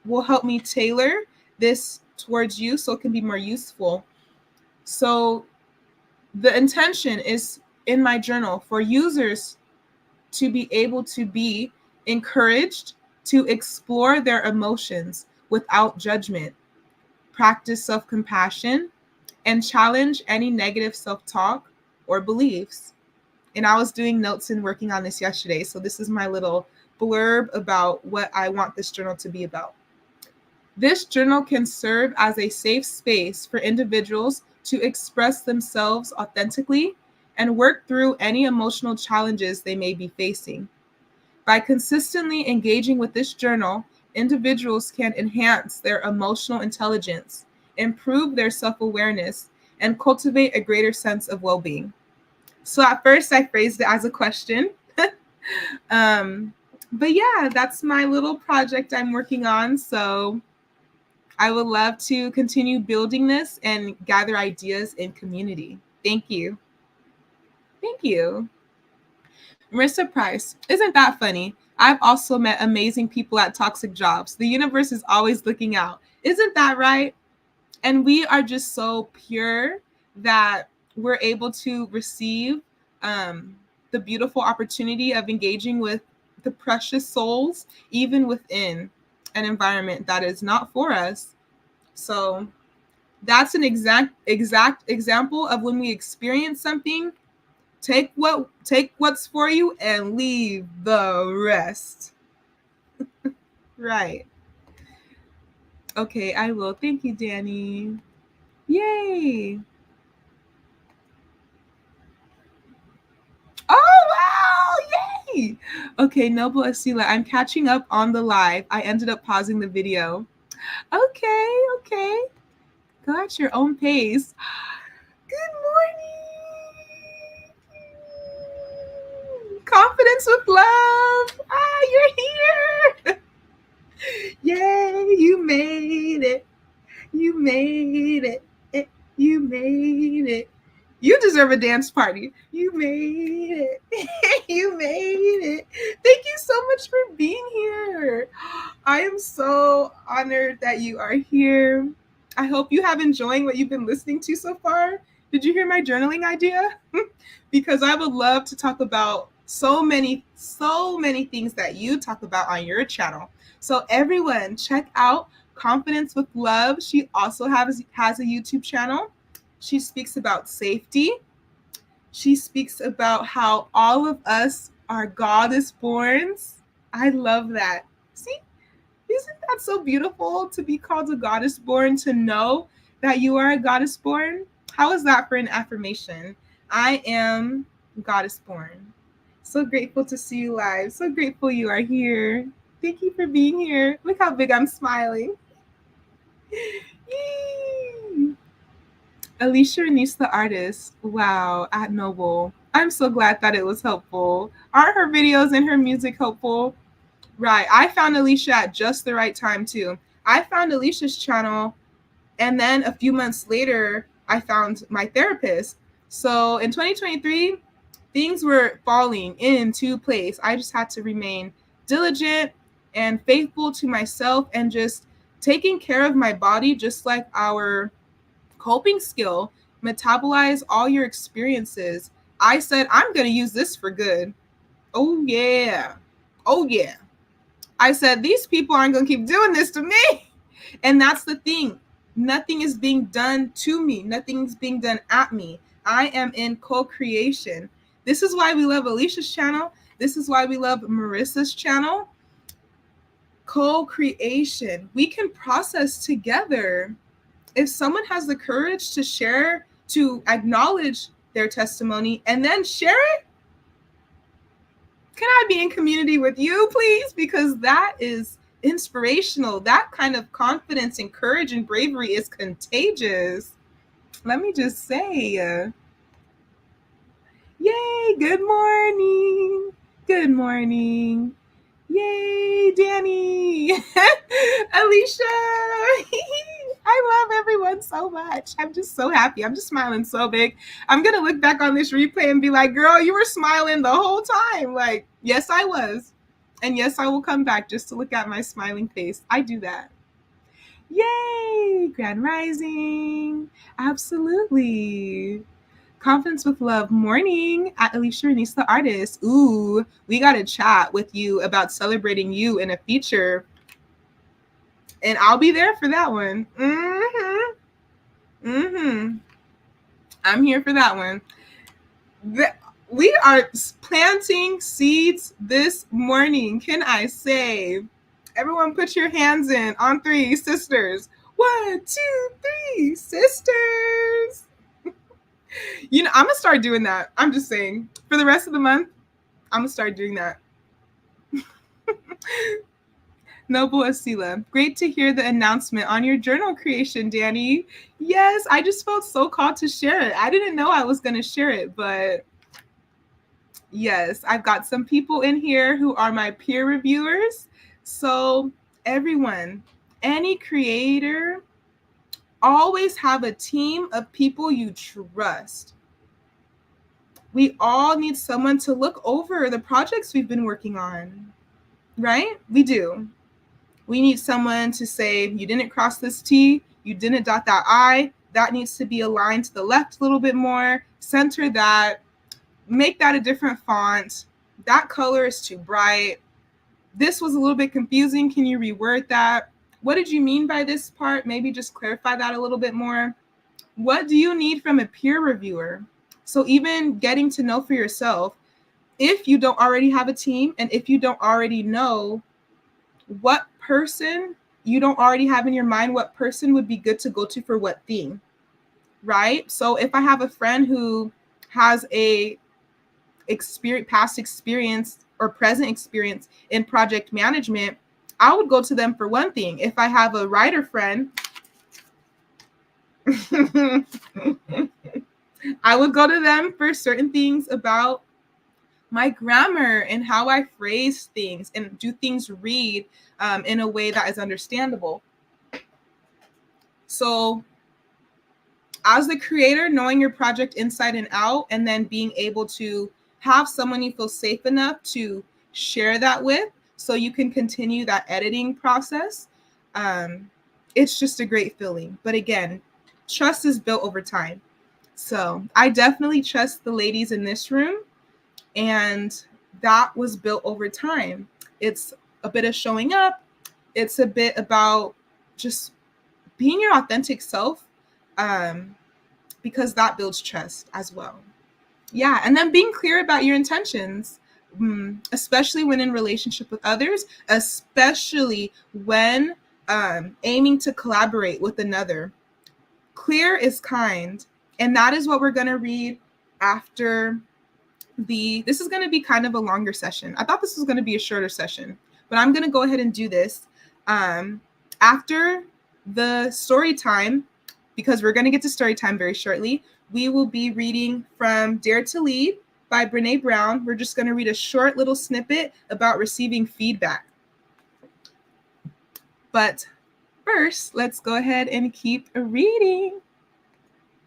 will help me tailor this towards you so it can be more useful. So the intention is in my journal for users to be able to be encouraged to explore their emotions without judgment, practice self-compassion, and challenge any negative self-talk or beliefs. And I was doing notes and working on this yesterday. So this is my little blurb about what I want this journal to be about. This journal can serve as a safe space for individuals to express themselves authentically and work through any emotional challenges they may be facing. By consistently engaging with this journal, individuals can enhance their emotional intelligence, improve their self-awareness, and cultivate a greater sense of well-being. So at first I phrased it as a question. But yeah, that's my little project I'm working on. So I would love to continue building this and gather ideas in community. Thank you. Thank you. Marissa Price. Isn't that funny? I've also met amazing people at toxic jobs. The universe is always looking out. Isn't that right? And we are just so pure that we're able to receive the beautiful opportunity of engaging with the precious souls, even within an environment that is not for us. So that's an exact example of when we experience something. Take what's for you and leave the rest. Right. Okay, I will. Thank you, Danny. Yay. Oh, wow. Yay. Okay, Noble Asila, I'm catching up on the live. I ended up pausing the video. Okay. Go at your own pace. Good morning. Confidence with love. You're here. Yay, you made it. You made it. You made it. You deserve a dance party. You made it. You made it. Thank you so much for being here. I am so honored that you are here. I hope you have enjoying what you've been listening to so far. Did you hear my journaling idea? Because I would love to talk about so many things that you talk about on your channel. So everyone, check out Confidence with Love. She also has a YouTube channel. She speaks about safety. She speaks about how all of us are goddess borns. I love that. See, isn't that so beautiful to be called a goddess born, to know that you are a goddess born? How is that for an affirmation? I am goddess born. So grateful to see you live. So grateful you are here. Thank you for being here. Look how big I'm smiling. Yay. Alicia Renise the artist. Wow, at Noble. I'm so glad that it was helpful. Aren't her videos and her music helpful? Right. I found Alicia at just the right time too. I found Alicia's channel, and then a few months later, I found my therapist. So in 2023, things were falling into place. I just had to remain diligent and faithful to myself, and just taking care of my body, just like our coping skill, metabolize all your experiences. I said, I'm going to use this for good. Oh, yeah. Oh, yeah. I said, these people aren't going to keep doing this to me. And that's the thing. Nothing is being done to me. Nothing is being done at me. I am in co-creation. This is why we love Alicia's channel. This is why we love Marissa's channel. Co-creation. We can process together. If someone has the courage to share, to acknowledge their testimony, and then share it, can I be in community with you, please? Because that is inspirational. That kind of confidence and courage and bravery is contagious. Let me just say, yay, good morning. Good morning. Yay, Danny. Alicia. I love everyone so much. I'm just so happy. I'm just smiling so big. I'm going to look back on this replay and be like, girl, you were smiling the whole time. Like, yes, I was. And yes, I will come back just to look at my smiling face. I do that. Yay, Grand Rising. Absolutely. Confidence with Love morning at Alicia Renise the artist. Ooh, we got to chat with you about celebrating you in a feature. And I'll be there for that one. I'm here for that one. We are planting seeds this morning. Can I say? Everyone put your hands in on 3, sisters. 1, 2, 3, sisters. You know, I'm going to start doing that. I'm just saying. For the rest of the month, I'm going to start doing that. Noble Asila, great to hear the announcement on your journal creation, Danny. Yes, I just felt so called to share it. I didn't know I was going to share it, but yes, I've got some people in here who are my peer reviewers. So everyone, any creator, always have a team of people you trust. We all need someone to look over the projects we've been working on, right? We do. We need someone to say, you didn't cross this T, you didn't dot that I, that needs to be aligned to the left a little bit more, center that, make that a different font, that color is too bright, this was a little bit confusing, can you reword that? What did you mean by this part? Maybe just clarify that a little bit more. What do you need from a peer reviewer? So even getting to know for yourself, if you don't already have a team, and if you don't already know what person, you don't already have in your mind what person would be good to go to for what thing, right? So if I have a friend who has a past experience or present experience in project management, I would go to them for one thing. If I have a writer friend, I would go to them for certain things about my grammar and how I phrase things and do things read in a way that is understandable. So as the creator, knowing your project inside and out, and then being able to have someone you feel safe enough to share that with so you can continue that editing process, it's just a great feeling. But again, trust is built over time. So I definitely trust the ladies in this room, and that was built over time. It's a bit of showing up. It's a bit about just being your authentic self, because that builds trust as well. Yeah, and then being clear about your intentions, especially when in relationship with others, especially when aiming to collaborate with another. Clear is kind, and that is what we're going to read after this is going to be kind of a longer session. I thought this was going to be a shorter session, but I'm going to go ahead and do this after the story time, because we're going to get to story time very shortly. We will be reading from Dare to Lead by Brene Brown. We're just going to read a short little snippet about receiving feedback. But first, let's go ahead and keep reading.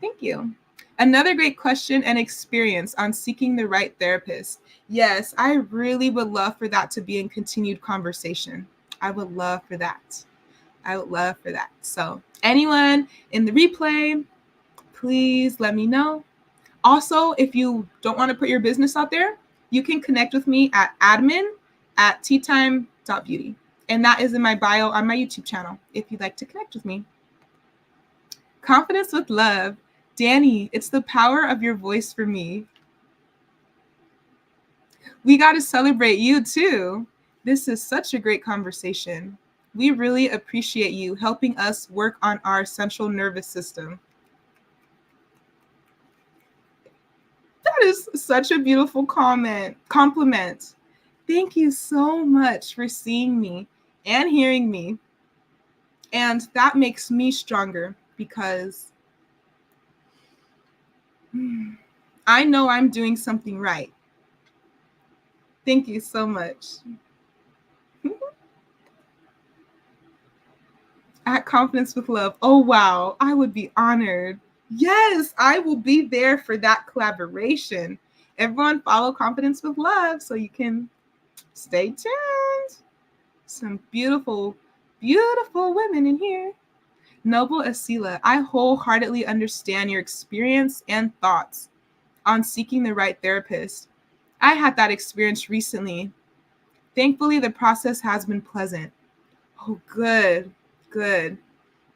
Thank you. Another great question and experience on seeking the right therapist. Yes, I really would love for that to be in continued conversation. I would love for that. I would love for that. So anyone in the replay, please let me know. Also, if you don't want to put your business out there, you can connect with me at admin@Teatime.beauty. And that is in my bio on my YouTube channel if you'd like to connect with me. Confidence with love. Danny, it's the power of your voice for me. We got to celebrate you too. This is such a great conversation. We really appreciate you helping us work on our central nervous system. That is such a beautiful compliment. Thank you so much for seeing me and hearing me. And that makes me stronger because I know I'm doing something right. Thank you so much. At Confidence with Love. Oh, wow. I would be honored. Yes, I will be there for that collaboration. Everyone follow Confidence with Love so you can stay tuned. Some beautiful, beautiful women in here. Noble Asila, I wholeheartedly understand your experience and thoughts on seeking the right therapist. I had that experience recently. Thankfully, the process has been pleasant. Oh, good, good.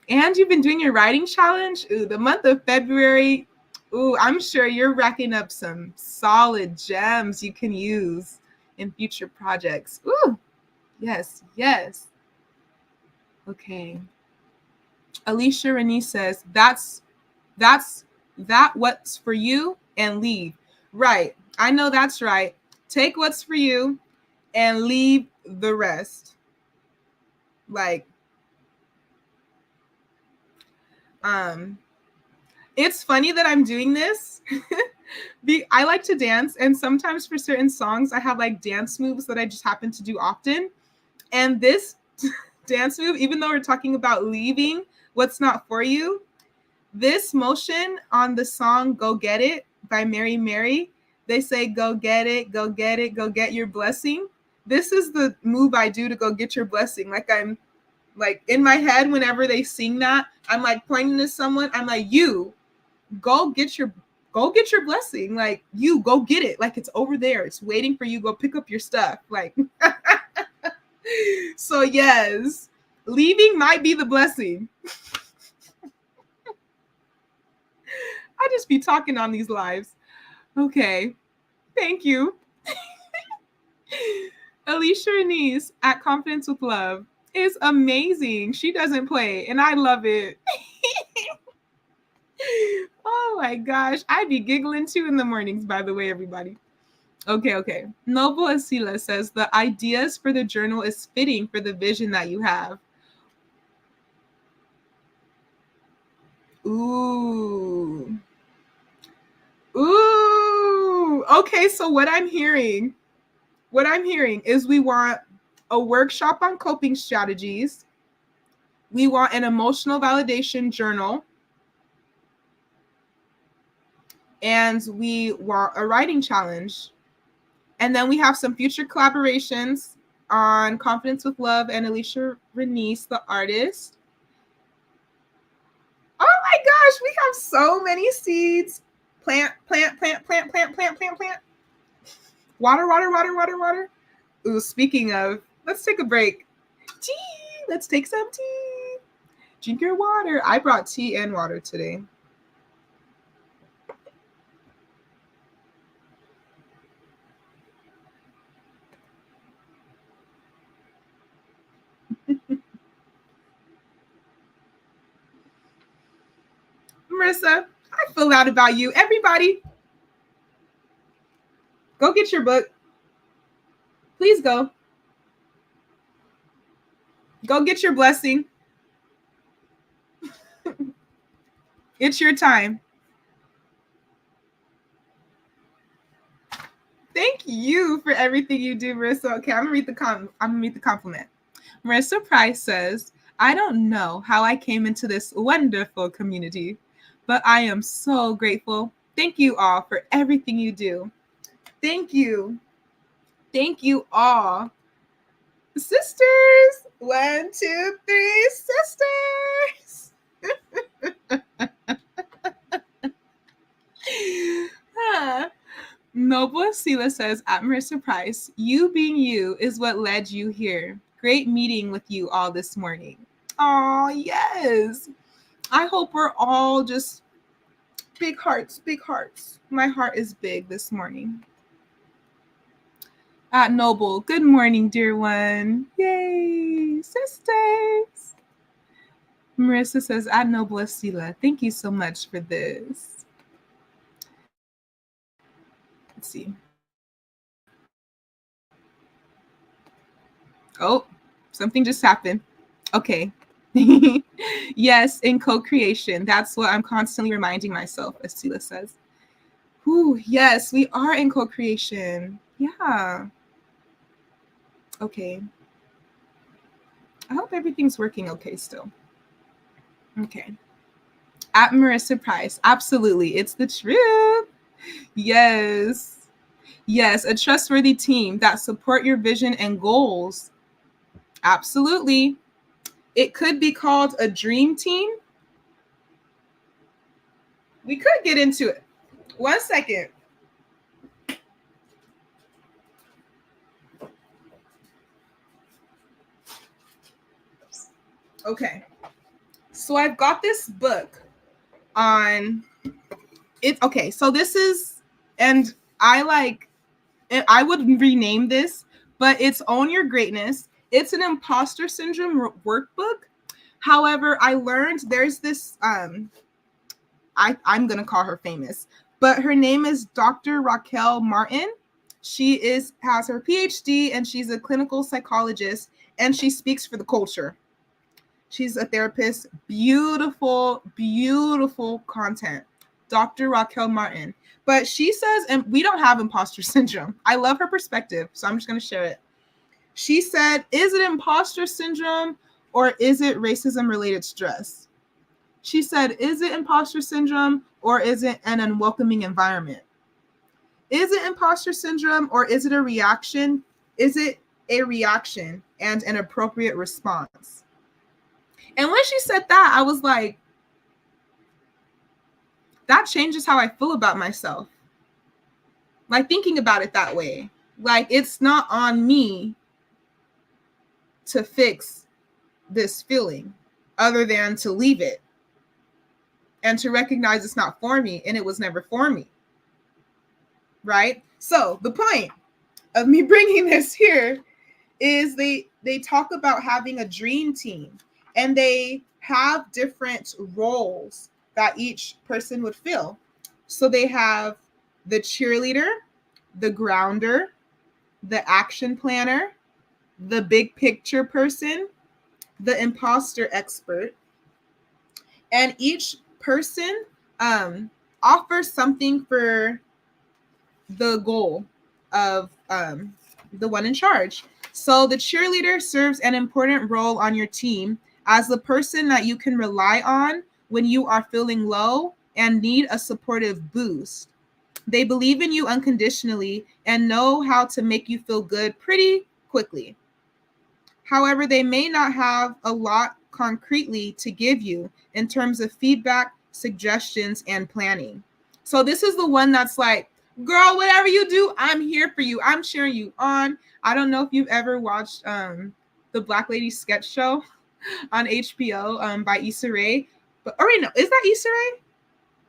And you've been doing your writing challenge? Ooh, the month of February. Ooh, I'm sure you're racking up some solid gems you can use in future projects. Ooh, yes, yes. Okay. Alicia Renee says, that's what's for you and leave. Right. I know that's right. Take what's for you and leave the rest. Like, it's funny that I'm doing this. I like to dance, and sometimes for certain songs, I have like dance moves that I just happen to do often. And this dance move, even though we're talking about leaving what's not for you, this motion on the song Go Get It by Mary Mary, they say, go get it, go get it, go get your blessing. This is the move I do to go get your blessing. Like I'm like in my head, whenever they sing that, I'm like pointing to someone. I'm like, you go get your blessing. Like you go get it. Like it's over there. It's waiting for you. Go pick up your stuff. Like, so yes, leaving might be the blessing. I just be talking on these lives. Okay. Thank you. Alicia Anise at Confidence with Love is amazing. She doesn't play, and I love it. Oh my gosh. I be giggling too in the mornings, by the way, everybody. Okay. Noble Asila says, the ideas for the journal is fitting for the vision that you have. Ooh. Okay, so what I'm hearing is we want a workshop on coping strategies. We want an emotional validation journal. And we want a writing challenge. And then we have some future collaborations on Confidence with Love and Alicia Renice, the artist. Oh my gosh, we have so many seeds. Plant. Water. Ooh, speaking of, let's take a break. Tea. Let's take some tea. Drink your water. I brought tea and water today. Marissa, I feel that about you. Everybody, go get your book. Please go. Go get your blessing. It's your time. Thank you for everything you do, Marissa. Okay, I'm gonna read the compliment. Marissa Price says, I don't know how I came into this wonderful community, but I am so grateful. Thank you all for everything you do. Thank you. Thank you all. Sisters. 1, 2, 3, sisters. Noble Sela says, at Marissa Price, you being you is what led you here. Great meeting with you all this morning. Oh, yes. I hope we're all just big hearts, big hearts. My heart is big this morning. At Noble, good morning, dear one. Yay, sisters. Marissa says, at Noble Sela, thank you so much for this. Let's see. Oh, something just happened. Okay. Yes, in co-creation. That's what I'm constantly reminding myself, as Sela says. Whew, yes, we are in co-creation. Yeah. Okay. I hope everything's working okay still. Okay. At Marissa Price. Absolutely. It's the truth. Yes. Yes, a trustworthy team that support your vision and goals. Absolutely. It could be called a dream team. We could get into it. 1 second. Okay. So I've got this book on it. Okay. So this is, and I would rename this, but it's Own Your Greatness. It's an imposter syndrome workbook. However, I learned there's this, I'm going to call her famous, but her name is Dr. Raquel Martin. She has her PhD and she's a clinical psychologist and she speaks for the culture. She's a therapist. Beautiful, beautiful content. Dr. Raquel Martin. But she says, and we don't have imposter syndrome. I love her perspective, so I'm just going to share it. She said, is it imposter syndrome or is it racism-related stress? She said, is it imposter syndrome or is it an unwelcoming environment? Is it imposter syndrome or is it a reaction? Is it a reaction and an appropriate response? And when she said that, I was like, that changes how I feel about myself. Like thinking about it that way. Like it's not on me to fix this feeling other than to leave it and to recognize it's not for me and it was never for me. Right? So the point of me bringing this here is they talk about having a dream team and they have different roles that each person would fill. So they have the cheerleader, the grounder, the action planner, the big picture person, the imposter expert. And each person offers something for the goal of the one in charge. So the cheerleader serves an important role on your team as the person that you can rely on when you are feeling low and need a supportive boost. They believe in you unconditionally and know how to make you feel good pretty quickly. However, they may not have a lot concretely to give you in terms of feedback, suggestions, and planning. So this is the one that's like, girl, whatever you do, I'm here for you. I'm cheering you on. I don't know if you've ever watched the Black Lady sketch show on HBO by Issa Rae. But or wait, no, is that Issa Rae?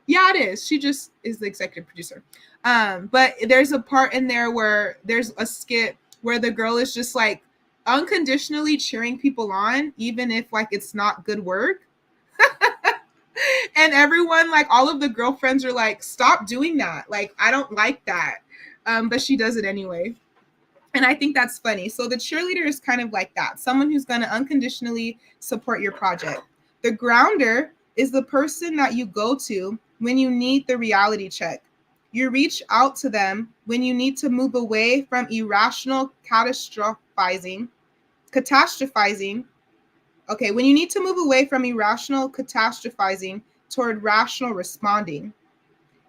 Yeah, it is. She just is the executive producer. But there's a part in there where there's a skit where the girl is just like unconditionally cheering people on, even if like it's not good work. And everyone, like all of the girlfriends are like, stop doing that. Like, I don't like that. But she does it anyway. And I think that's funny. So the cheerleader is kind of like that, someone who's going to unconditionally support your project. The grounder is the person that you go to when you need the reality check. You reach out to them when you need to move away from irrational catastrophizing. Okay, when you need to move away from irrational catastrophizing toward rational responding.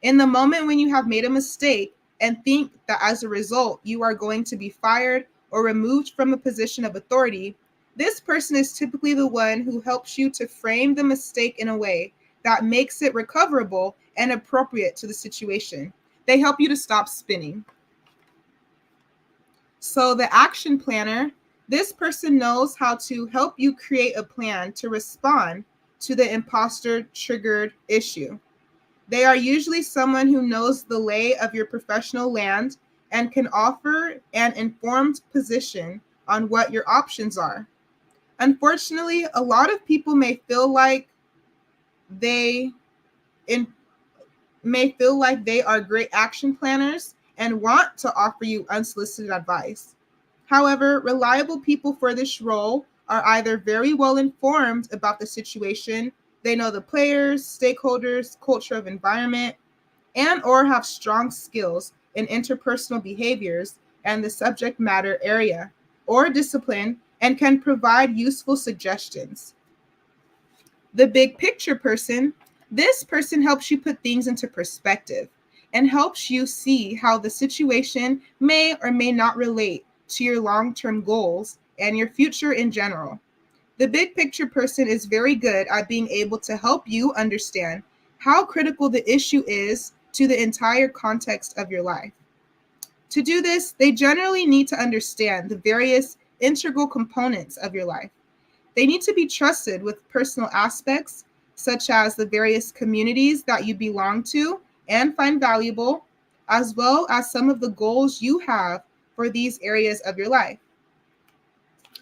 In the moment when you have made a mistake and think that as a result you are going to be fired or removed from a position of authority, this person is typically the one who helps you to frame the mistake in a way that makes it recoverable and appropriate to the situation. They help you to stop spinning. So the action planner, this person knows how to help you create a plan to respond to the imposter triggered issue. They are usually someone who knows the lay of your professional land and can offer an informed position on what your options are. Unfortunately, a lot of people may feel like they are great action planners and want to offer you unsolicited advice. However, reliable people for this role are either very well informed about the situation, they know the players, stakeholders, culture of environment, and or have strong skills in interpersonal behaviors and the subject matter area or discipline and can provide useful suggestions. The big picture person, this person helps you put things into perspective and helps you see how the situation may or may not relate to your long-term goals and your future in general. The big picture person is very good at being able to help you understand how critical the issue is to the entire context of your life. To do this, they generally need to understand the various integral components of your life. They need to be trusted with personal aspects, such as the various communities that you belong to and find valuable, as well as some of the goals you have for these areas of your life.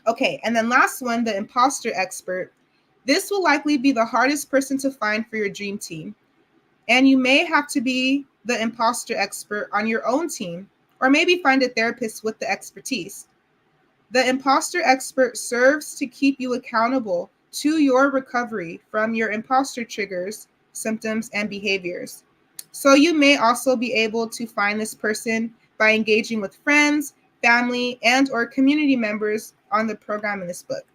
Okay, and then last one, the imposter expert. This will likely be the hardest person to find for your dream team. And you may have to be the imposter expert on your own team, or maybe find a therapist with the expertise. The imposter expert serves to keep you accountable to your recovery from your imposter triggers, symptoms, and behaviors. So you may also be able to find this person by engaging with friends, family, and or community members on the program in this book.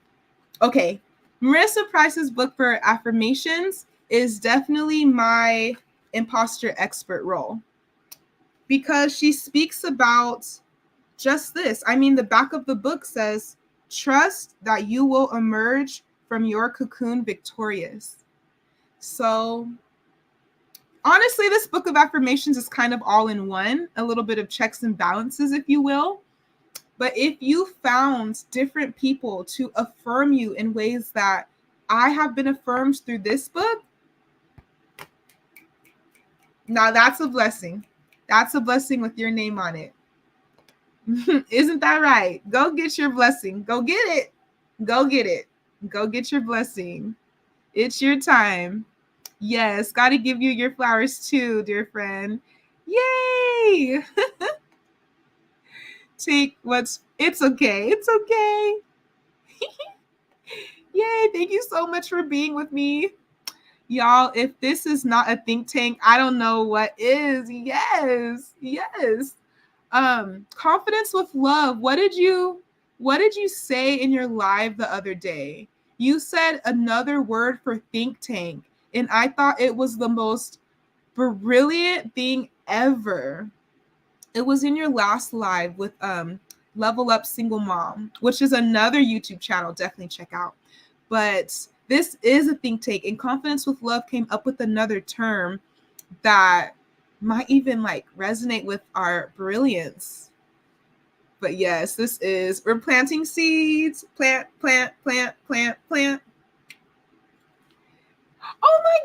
Okay, Marissa Price's book for affirmations is definitely my imposter expert role because she speaks about just this. I mean, the back of the book says, trust that you will emerge from your cocoon victorious. So honestly, this book of affirmations is kind of all in one, a little bit of checks and balances, if you will. But if you found different people to affirm you in ways that I have been affirmed through this book, now that's a blessing. That's a blessing with your name on it. Isn't that right? Go get your blessing. Go get it. Go get it. Go get your blessing. It's your time. Yes, got to give you your flowers too, dear friend. Yay! It's okay. It's okay. Yay, thank you so much for being with me. Y'all, if this is not a think tank, I don't know what is. Yes. Yes. Confidence with love. What did you say in your live the other day? You said another word for think tank, and I thought it was the most brilliant thing ever. It was in your last live with Level Up Single Mom, which is another YouTube channel. Definitely check out. But this is a think tank, and Confidence with Love came up with another term that might even like resonate with our brilliance. But yes, we're planting seeds. Plant, plant, plant, plant, plant. Oh my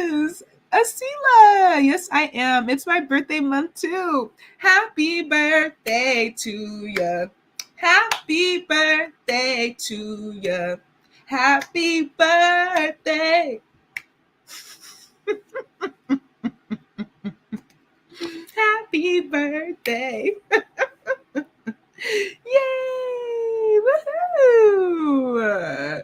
goodness. Asila. Yes, I am. It's my birthday month too. Happy birthday to you. Happy birthday to you. Happy birthday. Happy birthday. Yay! Woohoo!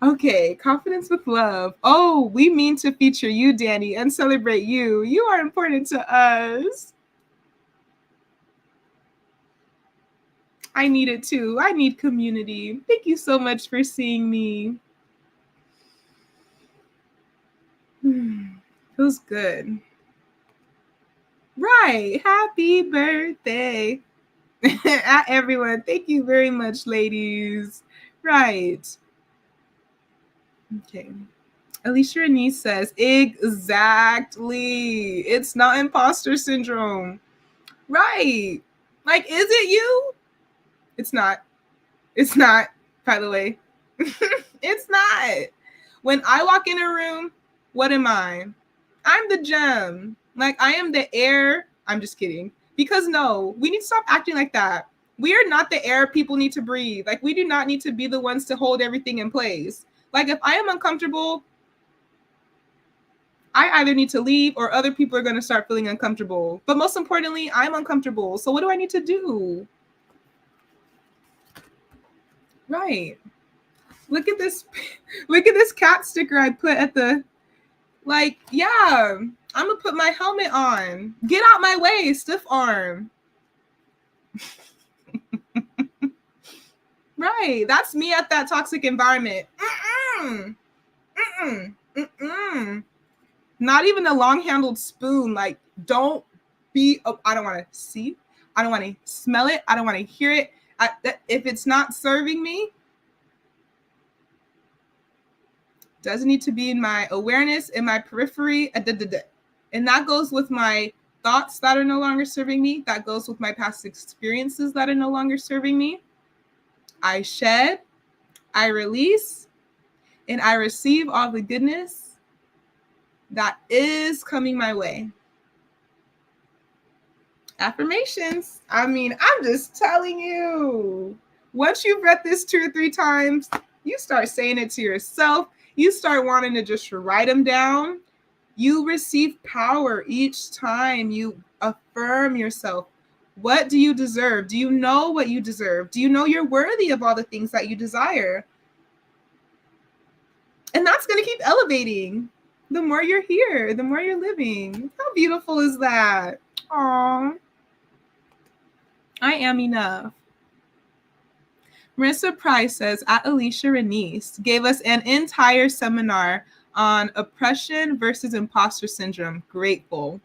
Okay, confidence with love. Oh, we mean to feature you, Danny, and celebrate you. You are important to us. I need it too. I need community. Thank you so much for seeing me. Feels good. Right. Happy birthday. Everyone. Thank you very much, ladies. Right. Okay. Alicia Anise says, exactly. It's not imposter syndrome. Right. Like, is it you? It's not. It's not, by the way. It's not. When I walk in a room, what am I? I'm the gem. Like, I am the air. I'm just kidding. Because no, we need to stop acting like that. We are not the air people need to breathe. Like, we do not need to be the ones to hold everything in place. Like, if I am uncomfortable, I either need to leave or other people are going to start feeling uncomfortable. But most importantly, I'm uncomfortable. So what do I need to do? Right. Look at this. Look at this cat sticker I put at the, like, yeah, I'm going to put my helmet on. Get out my way, stiff arm. Right. That's me at that toxic environment. Not even a long-handled spoon. Like, don't be, I don't want to see. I don't want to smell it. I don't want to hear it. If it's not serving me, doesn't need to be in my awareness, in my periphery. And that goes with my thoughts that are no longer serving me. That goes with my past experiences that are no longer serving me. I shed, I release, and I receive all the goodness that is coming my way. Affirmations. I mean, I'm just telling you. Once you've read this 2 or 3 times, you start saying it to yourself. You start wanting to just write them down. You receive power each time you affirm yourself. What do you deserve? Do you know what you deserve? Do you know you're worthy of all the things that you desire? And that's going to keep elevating. The more you're here, the more you're living. How beautiful is that? Aww. I am enough. Marissa Price says, at Alicia Renise, gave us an entire seminar on oppression versus imposter syndrome. Grateful.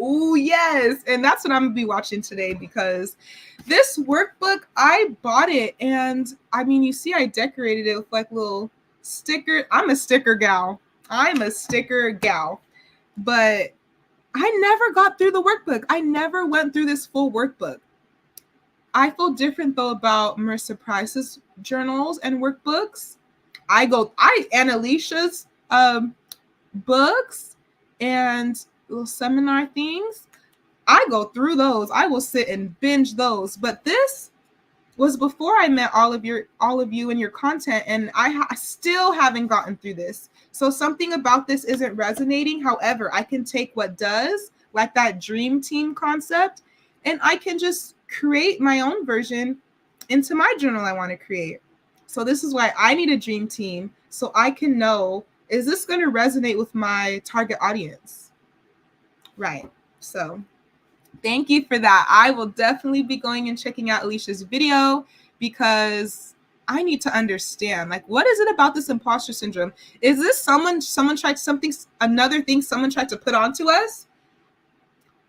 Oh, yes. And that's what I'm going to be watching today, because this workbook, I bought it. And I mean, you see, I decorated it with like little sticker. I'm a sticker gal. But I never got through the workbook. I never went through this full workbook. I feel different though about Marissa Price's journals and workbooks. And Alicia's books and little seminar things. I go through those. I will sit and binge those. But this was before I met all of you and your content, and I still haven't gotten through this. So something about this isn't resonating. However, I can take what does, like that dream team concept, and I can just create my own version into my journal I want to create. So this is why I need a dream team, so I can know Is this going to resonate with my target audience? Right. So thank you for that. I will definitely be going and checking out Alicia's video because I need to understand, like, what is it about this imposter syndrome? Is this someone tried something, another thing someone tried to put onto us?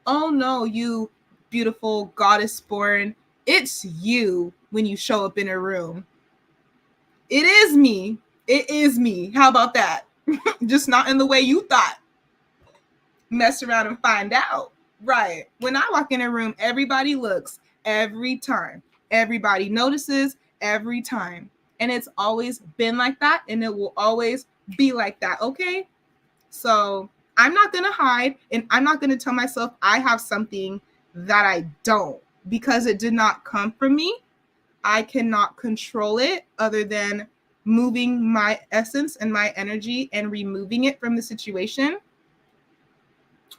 Oh no, you beautiful goddess born. It's you when you show up in a room. It is me. It is me. How about that? Just not in the way you thought. Mess around and find out. Right. When I walk in a room, everybody looks every time. Everybody notices every time. And it's always been like that, and it will always be like that. Okay. So I'm not going to hide, and I'm not going to tell myself I have something that I don't, because it did not come from me. I cannot control it other than moving my essence and my energy and removing it from the situation.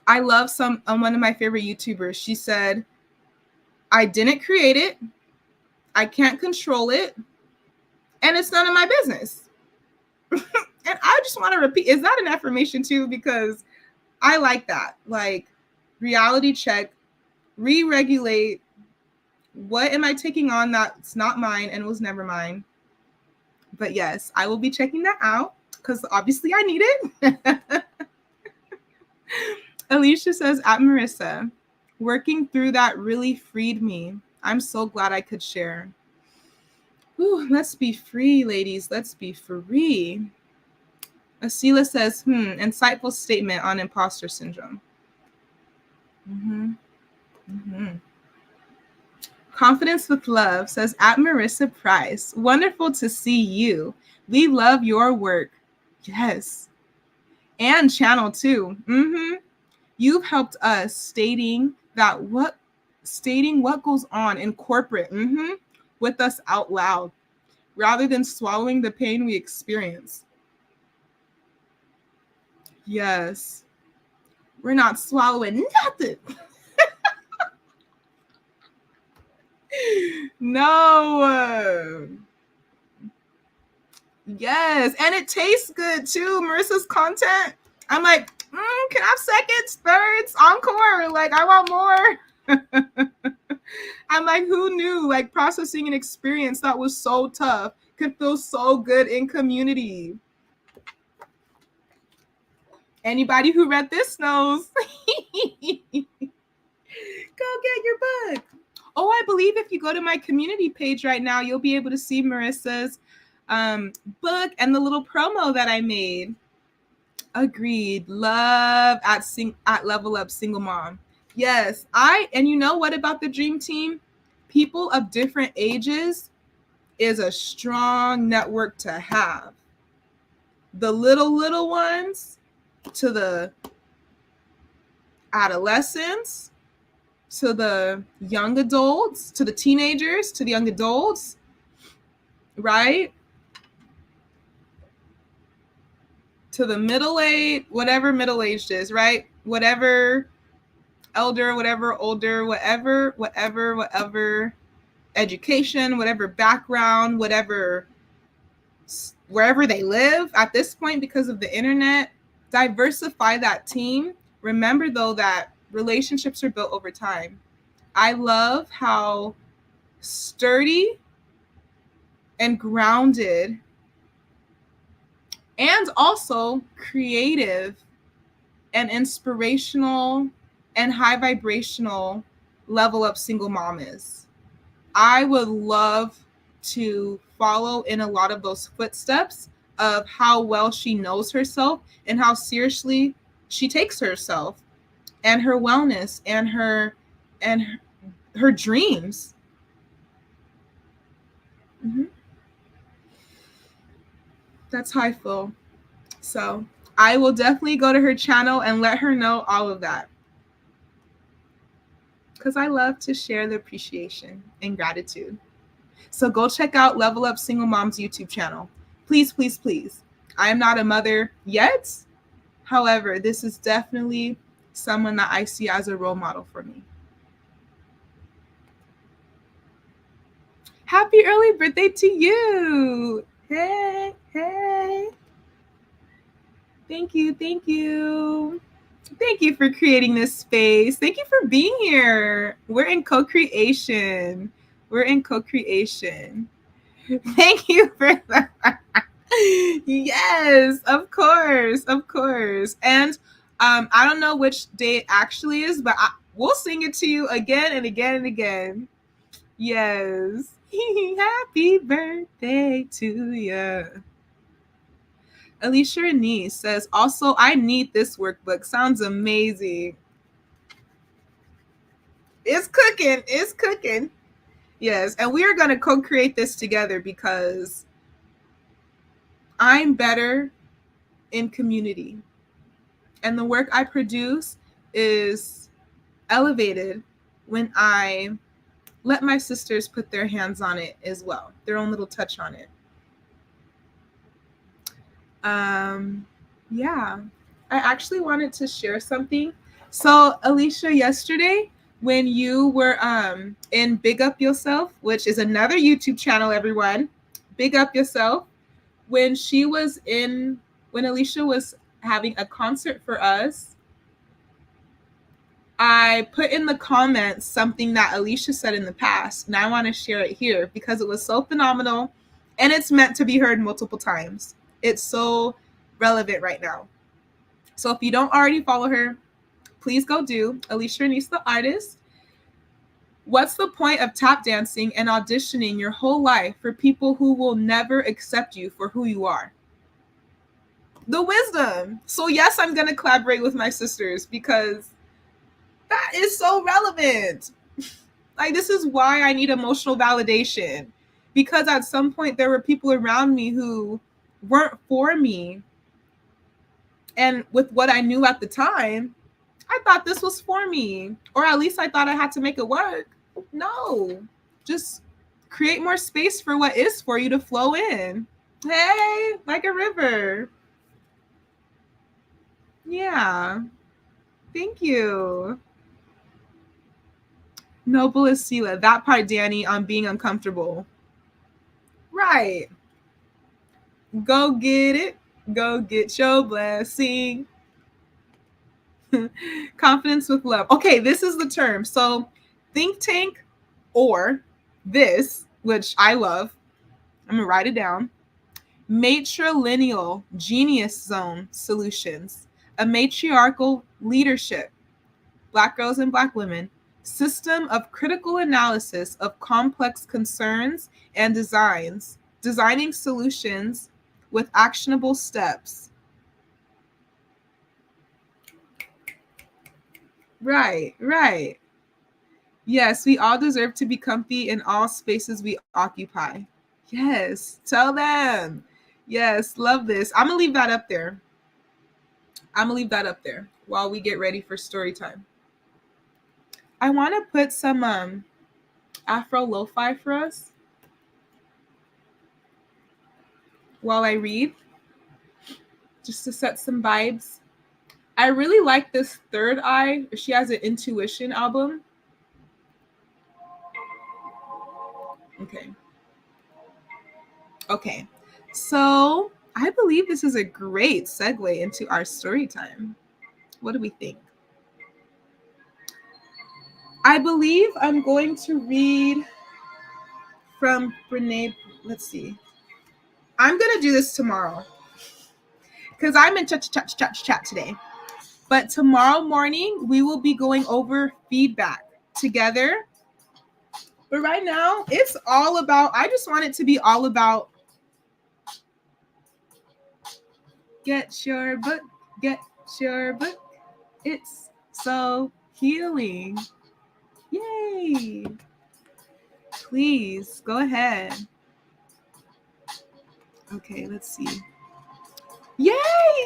I love one of my favorite YouTubers. She said, I didn't create it. I can't control it. And it's none of my business. And I just want to repeat, is that an affirmation too? Because I like that. Like, reality check, re-regulate. What am I taking on that's not mine and was never mine? But yes, I will be checking that out because obviously I need it. Alicia says, at Marissa, working through that really freed me. I'm so glad I could share. Ooh, let's be free, ladies. Let's be free. Asila says, insightful statement on imposter syndrome. Confidence with Love says, at Marissa Price, wonderful to see you. We love your work. Yes. And channel too. You've helped us stating what goes on in corporate with us out loud, rather than swallowing the pain we experience. Yes. We're not swallowing nothing. No. Yes. And it tastes good too. Marissa's content. I'm like, can I have seconds, thirds, encore? Like, I want more. I'm like, who knew? Like, processing an experience that was so tough could feel so good in community. Anybody who read this knows. Go get your book. Oh, I believe if you go to my community page right now, you'll be able to see Marissa's book and the little promo that I made. Agreed. Love at Level Up Single Mom. Yes, and you know what about the Dream Team? People of different ages is a strong network to have. The little ones to the adolescents, to the young adults, to the teenagers, to the young adults, right? To the middle-aged, whatever middle-aged is, right? Whatever elder, whatever older, whatever education, whatever background, wherever they live at this point because of the internet. Diversify that team. Remember, though, that relationships are built over time. I love how sturdy and grounded and also creative and inspirational and high vibrational Level Up Single Mom is. I would love to follow in a lot of those footsteps of how well she knows herself and how seriously she takes herself and her wellness and her dreams. That's how I feel. So I will definitely go to her channel and let her know all of that, because I love to share the appreciation and gratitude. So go check out Level Up Single Mom's YouTube channel. Please, please, please. I am not a mother yet. However, this is definitely someone that I see as a role model for me. Happy early birthday to you. Hey. Thank you. Thank you. Thank you for creating this space. Thank you for being here. We're in co-creation. We're in co-creation. Thank you for that. Yes, of course. Of course. And I don't know which day it actually is, but we'll sing it to you again and again and again. Yes. Happy birthday to you. Alicia Renee says, also, I need this workbook. Sounds amazing. It's cooking. It's cooking. Yes. And we are going to co create this together because I'm better in community. And the work I produce is elevated when I let my sisters put their hands on it as well, their own little touch on it. Yeah, I actually wanted to share something. So, Alicia, yesterday when you were in Big Up Yourself, which is another YouTube channel, everyone, Big Up Yourself, when Alicia was having a concert for us, I put in the comments something that Alicia said in the past, and I want to share it here because it was so phenomenal and it's meant to be heard multiple times. It's so relevant right now. So if you don't already follow her, please go do. Alicia Renee, the artist. What's the point of tap dancing and auditioning your whole life for people who will never accept you for who you are? The wisdom. So yes, I'm going to collaborate with my sisters because that is so relevant. Like, this is why I need emotional validation. Because at some point there were people around me who weren't for me. And with what I knew at the time, I thought this was for me. Or at least I thought I had to make it work. No. Just create more space for what is for you to flow in. Hey, like a river. Yeah. Thank you. Noble is Sela. That part, Danny, on being uncomfortable. Right. Go get it. Go get your blessing. Confidence with love. Okay, this is the term. So, think tank or this, which I love. I'm going to write it down. Matrilineal genius zone solutions. A matriarchal leadership. Black girls and Black women. System of critical analysis of complex concerns and designing solutions with actionable steps. Right. Yes, we all deserve to be comfy in all spaces we occupy. Yes, tell them. Yes, love this. I'm going to leave that up there. While we get ready for story time. I want to put some Afro lo-fi for us while I read, just to set some vibes. I really like this Third Eye. She has an Intuition album. Okay. So I believe this is a great segue into our story time. What do we think? I believe I'm going to read from Brene. Let's see. I'm going to do this tomorrow because I'm in chat today. But tomorrow morning, we will be going over feedback together. But right now, it's all about, I just want it to be all about get your book. It's so healing. Yay. Please go ahead. Okay, let's see. Yay,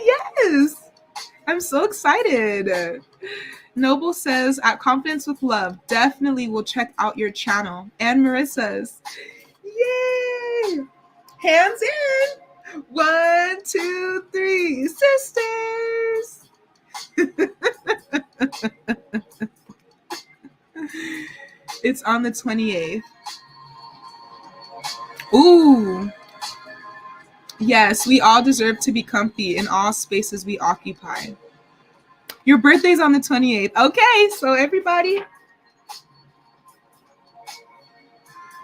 yes. I'm so excited. Noble says, at Confidence with Love, definitely will check out your channel. And Marissa's. Yay. Hands in. 1, 2, 3. Sisters. It's on the 28th. Ooh. Yes, we all deserve to be comfy in all spaces we occupy. Your birthday's on the 28th. Okay, so everybody.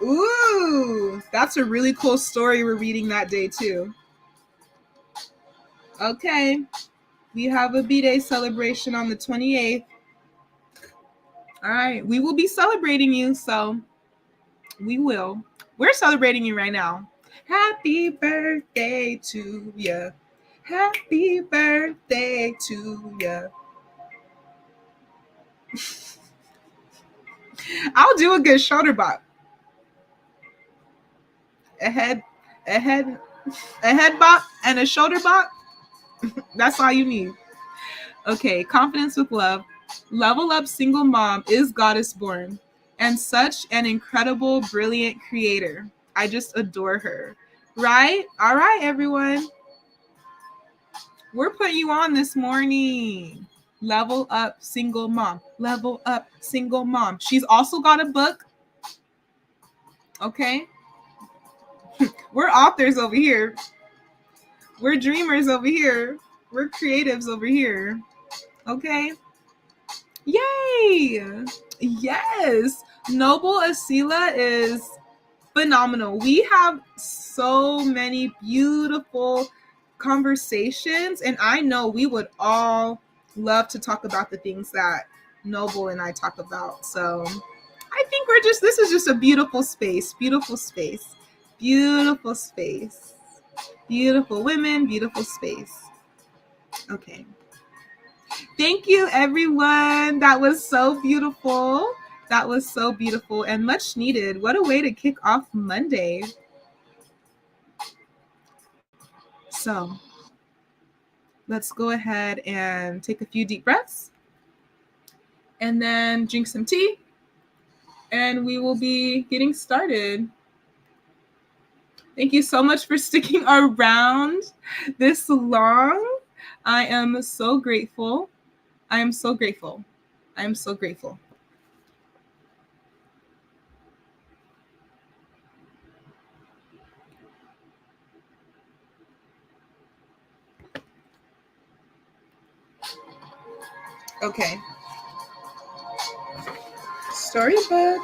Ooh, that's a really cool story we're reading that day too. Okay, we have a B-Day celebration on the 28th. All right, we will be celebrating you, so we will. We're celebrating you right now. Happy birthday to you. Happy birthday to you. I'll do a good shoulder bop. A head, a head, a head bop and a shoulder bop. That's all you need. Okay, confidence with love. Level up single mom is goddess born and such an incredible, brilliant creator. I just adore her. Right? All right, everyone. We're putting you on this morning. Level up single mom. Level up single mom. She's also got a book. Okay. We're authors over here. We're dreamers over here. We're creatives over here. Okay. Yay! Yes. Noble Asila is phenomenal. We have so many beautiful conversations, and I know we would all love to talk about the things that Noble and I talk about. So I think this is just a beautiful space, beautiful space, beautiful space, beautiful women, beautiful space. Okay. Thank you, everyone. That was so beautiful. That was so beautiful and much needed. What a way to kick off Monday. So let's go ahead and take a few deep breaths and then drink some tea, and we will be getting started. Thank you so much for sticking around this long. I am so grateful. I am so grateful. I am so grateful. Okay. Storybook.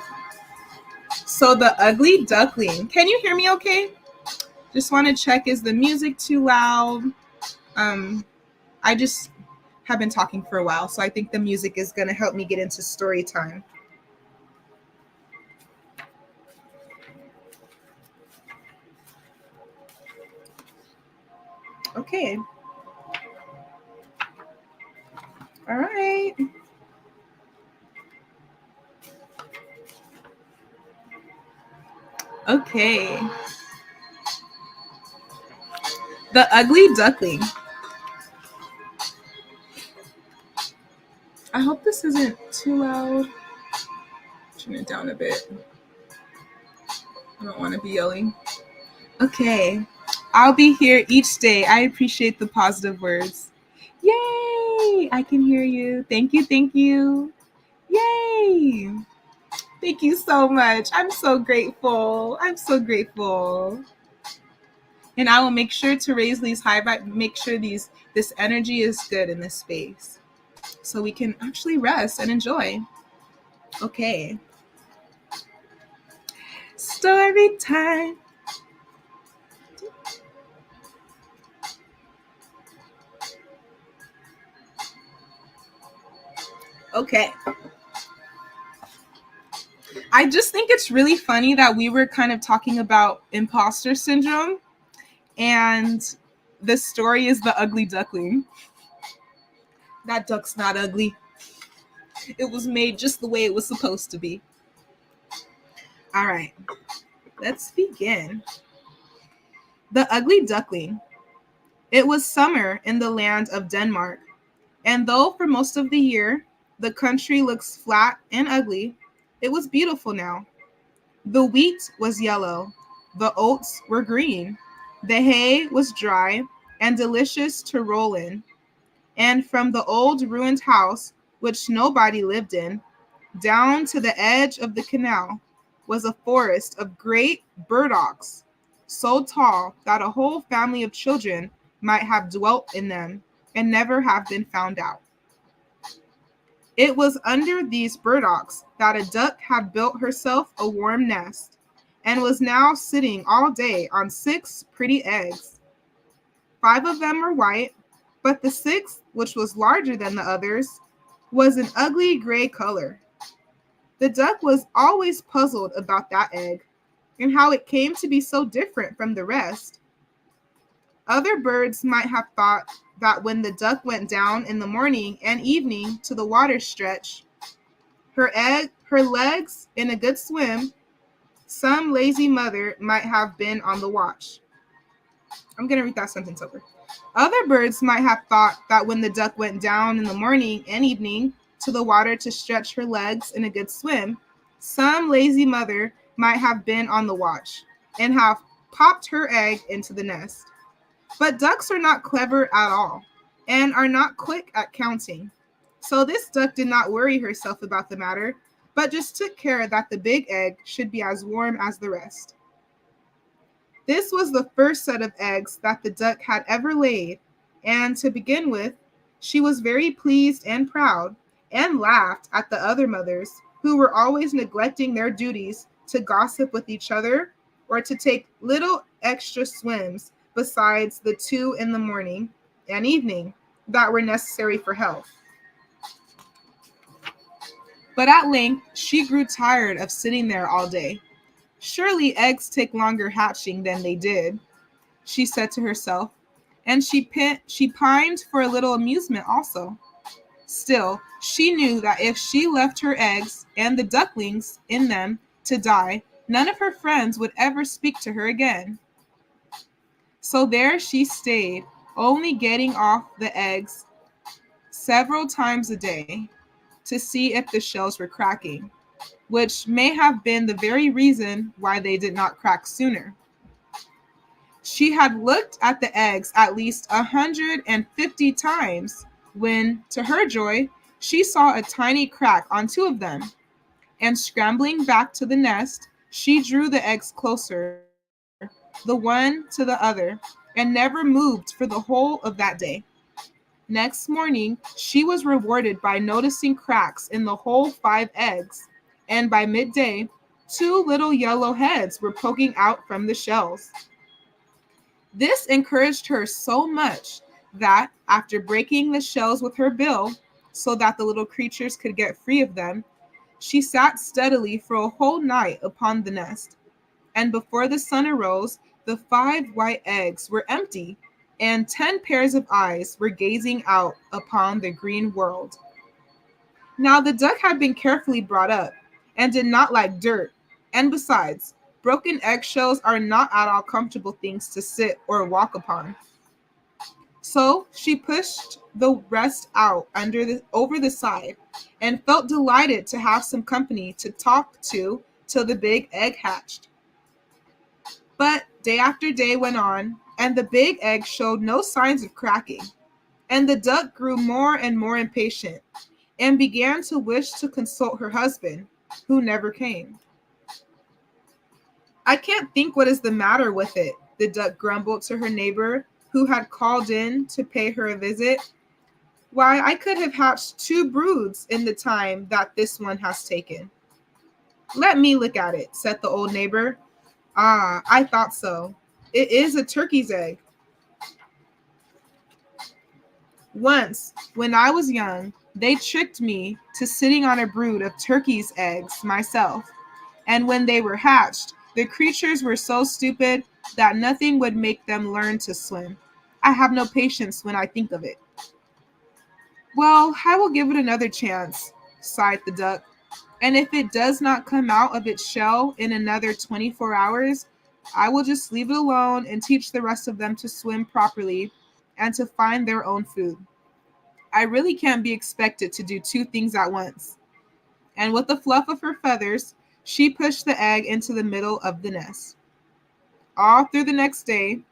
So the ugly duckling. Can you hear me okay? Just want to check, is the music too loud? I just have been talking for a while, so I think the music is going to help me get into story time. Okay. All right. Okay. The ugly duckling. I hope this isn't too loud. Turn it down a bit. I don't want to be yelling. Okay. I'll be here each day. I appreciate the positive words. Yay! I can hear you. Thank you. Thank you. Yay! Thank you so much. I'm so grateful. I'm so grateful. And I will make sure to raise these high vibe, make sure this energy is good in this space, so we can actually rest and enjoy. Okay. Story time. Okay. I just think it's really funny that we were kind of talking about imposter syndrome, and the story is the ugly duckling. That duck's not ugly. It was made just the way it was supposed to be. All right. Let's begin. The ugly duckling. It was summer in the land of Denmark, and though for most of the year the country looks flat and ugly, it was beautiful now. The wheat was yellow, the oats were green, the hay was dry and delicious to roll in, and from the old ruined house, which nobody lived in, down to the edge of the canal was a forest of great burdocks, so tall that a whole family of children might have dwelt in them and never have been found out. It was under these burdocks that a duck had built herself a warm nest, and was now sitting all day on 6 pretty eggs. 5 of them were white, but the sixth, which was larger than the others, was an ugly gray color. The duck was always puzzled about that egg, and how it came to be so different from the rest. Other birds might have thought that when the duck went down in the morning and evening to the water stretch, her legs in a good swim, some lazy mother might have been on the watch. I'm going to read that sentence over. Other birds might have thought that when the duck went down in the morning and evening to the water to stretch her legs in a good swim, some lazy mother might have been on the watch and have popped her egg into the nest. But ducks are not clever at all and are not quick at counting. So this duck did not worry herself about the matter, but just took care that the big egg should be as warm as the rest. This was the first set of eggs that the duck had ever laid, and to begin with, she was very pleased and proud, and laughed at the other mothers who were always neglecting their duties to gossip with each other or to take little extra swims besides the 2 in the morning and evening that were necessary for health. But at length, she grew tired of sitting there all day. Surely eggs take longer hatching than they did, she said to herself, and she pined for a little amusement also. Still, she knew that if she left her eggs and the ducklings in them to die, none of her friends would ever speak to her again. So there she stayed, only getting off the eggs several times a day to see if the shells were cracking, which may have been the very reason why they did not crack sooner. She had looked at the eggs at least 150 times when, to her joy, she saw a tiny crack on 2 of them, and scrambling back to the nest, she drew the eggs closer, the one to the other, and never moved for the whole of that day. Next morning, she was rewarded by noticing cracks in the whole 5 eggs, and by midday, 2 little yellow heads were poking out from the shells. This encouraged her so much that, after breaking the shells with her bill so that the little creatures could get free of them, she sat steadily for a whole night upon the nest, and before the sun arose, the 5 white eggs were empty, and 10 pairs of eyes were gazing out upon the green world. Now the duck had been carefully brought up, and did not like dirt, and besides, broken eggshells are not at all comfortable things to sit or walk upon. So she pushed the rest out over the side, and felt delighted to have some company to talk to till the big egg hatched. But day after day went on, and the big egg showed no signs of cracking, and the duck grew more and more impatient, and began to wish to consult her husband, who never came. "I can't think what is the matter with it," the duck grumbled to her neighbor, who had called in to pay her a visit. "Why, I could have hatched 2 broods in the time that this one has taken." "Let me look at it," said the old neighbor. "Ah, I thought so. It is a turkey's egg. Once, when I was young, they tricked me to sitting on a brood of turkey's eggs myself, and when they were hatched, the creatures were so stupid that nothing would make them learn to swim. I have no patience when I think of it." "Well, I will give it another chance," sighed the duck, "and if it does not come out of its shell in another 24 hours, I will just leave it alone and teach the rest of them to swim properly and to find their own food. I really can't be expected to do 2 things at once." And with a fluff of her feathers, she pushed the egg into the middle of the nest. All through the next day,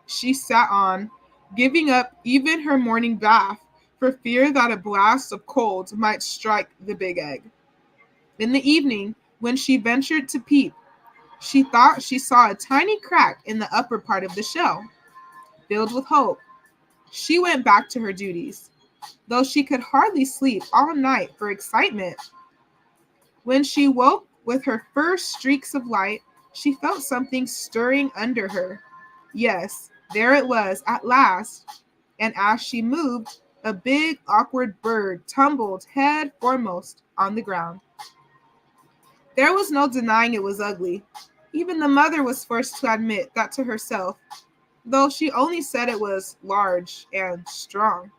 she sat on, giving up even her morning bath for fear that a blast of cold might strike the big egg. In the evening, when she ventured to peep, She thought she saw a tiny crack in the upper part of the shell. Filled with hope, she went back to her duties, though she could hardly sleep all night for excitement. When she woke with her first streaks of light, she felt something stirring under her. Yes, there it was at last, and as she moved, a big, awkward bird tumbled head foremost on the ground. There was no denying it was ugly. Even the mother was forced to admit that to herself, though she only said it was large and strong.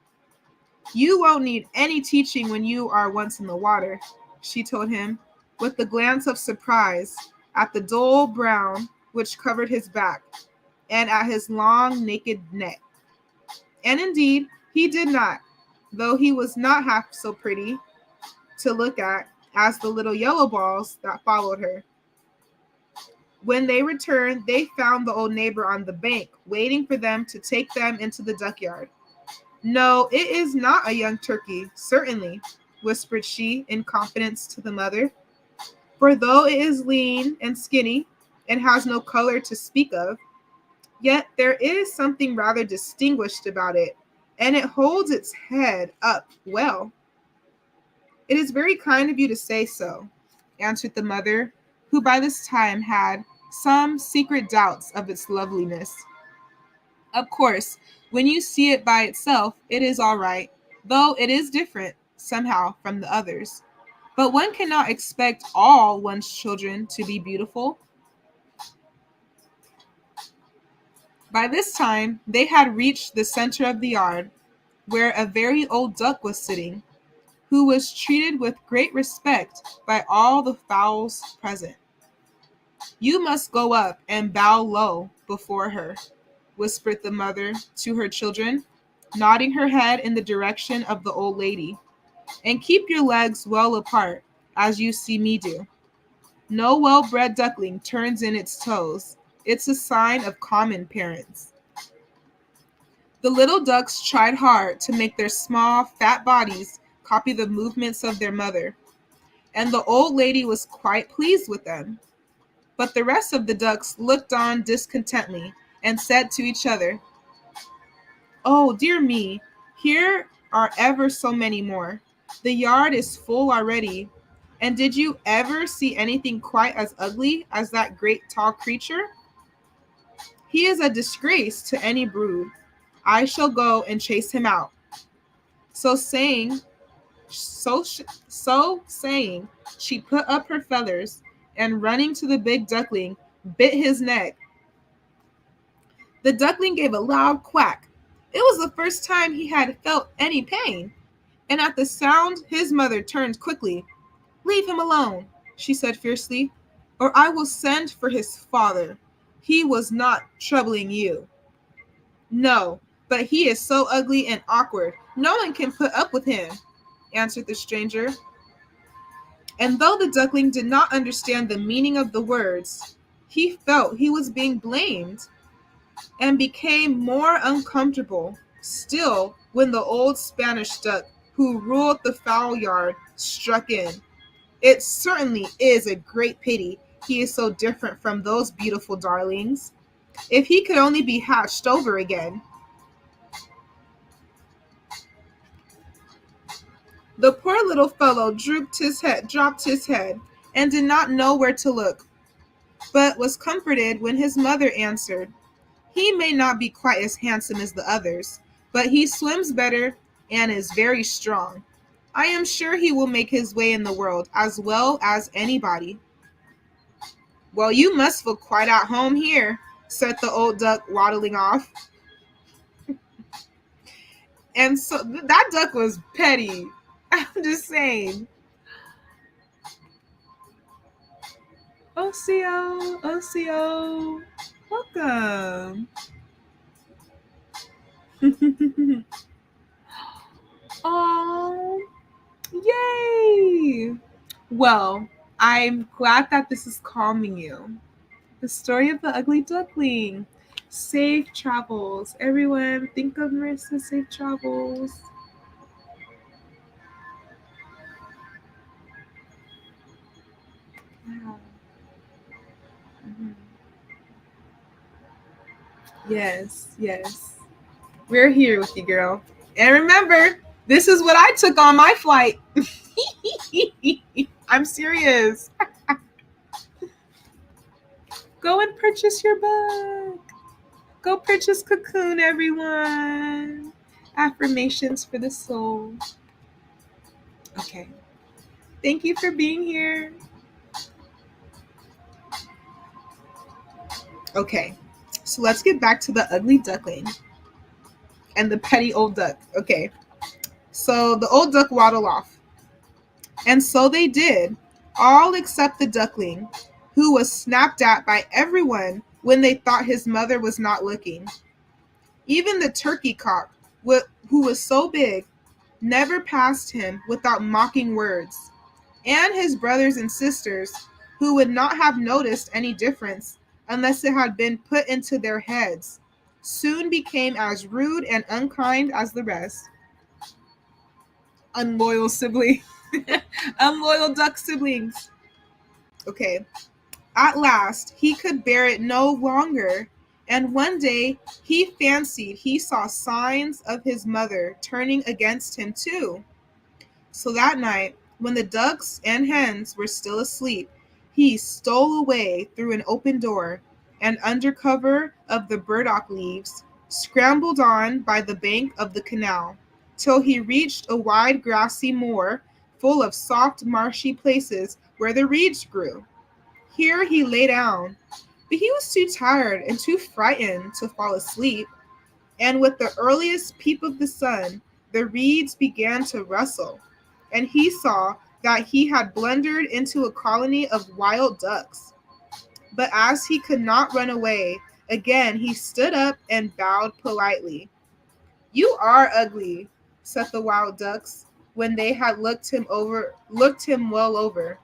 You won't need any teaching when you are once in the water, she told him, with a glance of surprise at the dull brown which covered his back and at his long naked neck. And indeed, he did not, though he was not half so pretty to look at as the little yellow balls that followed her. When they returned, they found the old neighbor on the bank, waiting for them to take them into the duck yard. No, it is not a young turkey, certainly, whispered she in confidence to the mother. For though it is lean and skinny, and has no color to speak of, yet there is something rather distinguished about it, and it holds its head up well. It is very kind of you to say so, answered the mother, who by this time had some secret doubts of its loveliness. Of course, when you see it by itself, it is all right, though it is different, somehow, from the others. But one cannot expect all one's children to be beautiful. By this time, they had reached the center of the yard, where a very old duck was sitting, who was treated with great respect by all the fowls present. You must go up and bow low before her, whispered the mother to her children, nodding her head in the direction of the old lady. And keep your legs well apart, as you see me do. No well-bred duckling turns in its toes. It's a sign of common parents. The little ducks tried hard to make their small, fat bodies copy the movements of their mother, and the old lady was quite pleased with them. But the rest of the ducks looked on discontentedly and said to each other, "Oh, dear me, here are ever so many more. The yard is full already. And did you ever see anything quite as ugly as that great tall creature? He is a disgrace to any brood. I shall go and chase him out." So saying, so saying, she put up her feathers and running to the big duckling, bit his neck. The duckling gave a loud quack. It was the first time he had felt any pain, and at the sound his mother turned quickly. "Leave him alone," she said fiercely, "or I will send for his father. He was not troubling you." "No, but he is so ugly and awkward, no one can put up with him," answered the stranger. And though the duckling did not understand the meaning of the words, he felt he was being blamed and became more uncomfortable still when the old Spanish duck who ruled the fowl yard struck in. "It certainly is a great pity he is so different from those beautiful darlings. If he could only be hatched over again." The poor little fellow dropped his head, and did not know where to look, but was comforted when his mother answered, "He may not be quite as handsome as the others, but he swims better and is very strong. I am sure he will make his way in the world as well as anybody." "Well, you must feel quite at home here," said the old duck, waddling off. And so that duck was petty. I'm just saying. Osiyo, Osiyo, welcome. Oh, yay! Well, I'm glad that this is calming you. The story of the ugly duckling. Safe travels. Everyone, think of Marissa. Safe travels. Yeah. Mhm. Yes, yes. We're here with you, girl. And remember, this is what I took on my flight. I'm serious. Go and purchase your book. Go purchase Cocoon, everyone. Affirmations for the soul. Okay. Thank you for being here. Okay. So let's get back to the ugly duckling and the petty old duck. Okay. So the old duck waddled off. And so they did, all except the duckling, who was snapped at by everyone when they thought his mother was not looking. Even the turkey cock, who was so big, never passed him without mocking words. And his brothers and sisters, who would not have noticed any difference unless it had been put into their heads, soon became as rude and unkind as the rest. Unloyal sibling. Unloyal duck siblings. Okay. At last, he could bear it no longer, and one day he fancied he saw signs of his mother turning against him too. So that night, when the ducks and hens were still asleep, he stole away through an open door, and under cover of the burdock leaves, scrambled on by the bank of the canal, till he reached a wide grassy moor full of soft marshy places where the reeds grew. Here he lay down, but he was too tired and too frightened to fall asleep, and with the earliest peep of the sun, the reeds began to rustle, and he saw that he had blundered into a colony of wild ducks. But as he could not run away, again he stood up and bowed politely. "You are ugly," said the wild ducks, when they had looked him well over.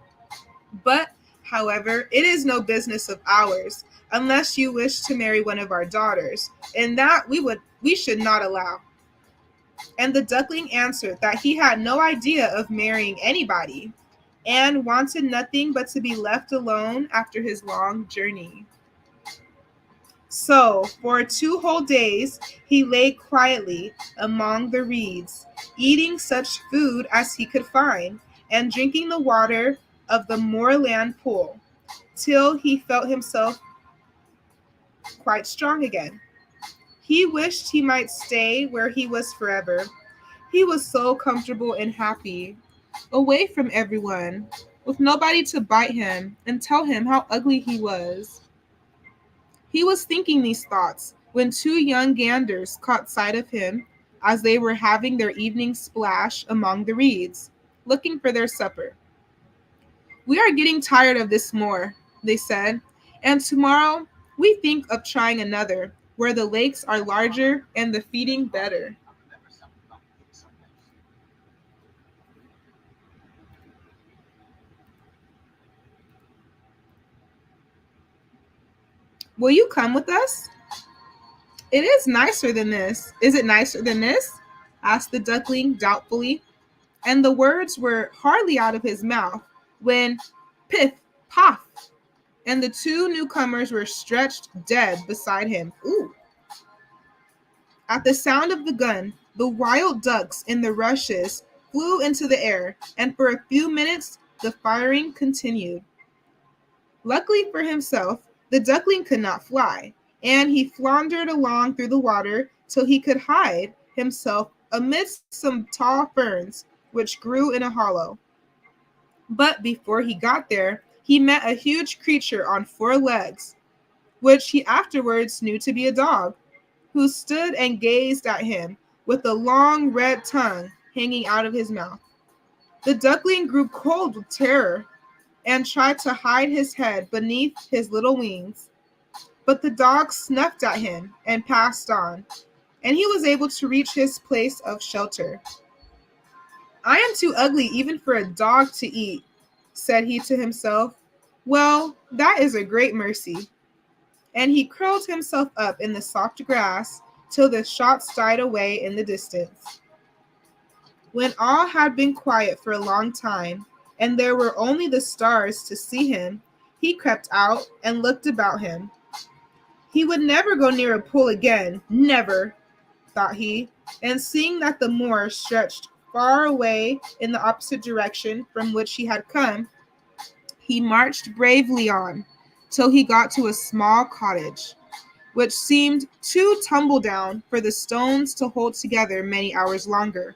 "But, however, it is no business of ours, unless you wish to marry one of our daughters, and that we should not allow." And the duckling answered that he had no idea of marrying anybody, and wanted nothing but to be left alone after his long journey. So, for 2 whole days, he lay quietly among the reeds, eating such food as he could find, and drinking the water of the moorland pool, till he felt himself quite strong again. He wished he might stay where he was forever. He was so comfortable and happy, away from everyone, with nobody to bite him and tell him how ugly he was. He was thinking these thoughts when 2 young ganders caught sight of him as they were having their evening splash among the reeds, looking for their supper. "We are getting tired of this moor," they said, "and tomorrow we think of trying another, where the lakes are larger and the feeding better. Will you come with us? It is nicer than this. Is it nicer than this?" asked the duckling doubtfully, and the words were hardly out of his mouth when piff, poff, and the 2 newcomers were stretched dead beside him. Ooh. At the sound of the gun, the wild ducks in the rushes flew into the air, and for a few minutes the firing continued. Luckily for himself, the duckling could not fly, and he floundered along through the water till he could hide himself amidst some tall ferns which grew in a hollow. But before he got there, he met a huge creature on 4 legs, which he afterwards knew to be a dog, who stood and gazed at him with a long red tongue hanging out of his mouth. The duckling grew cold with terror and tried to hide his head beneath his little wings, but the dog snuffed at him and passed on, and he was able to reach his place of shelter. "I am too ugly even for a dog to eat," said he to himself. "Well, that is a great mercy." And he curled himself up in the soft grass till the shots died away in the distance. When all had been quiet for a long time, and there were only the stars to see him, He crept out and looked about him. He would never go near a pool again, never, thought he, and seeing that the moor stretched far away in the opposite direction from which he had come, he marched bravely on till he got to a small cottage, which seemed too tumble down for the stones to hold together many hours longer.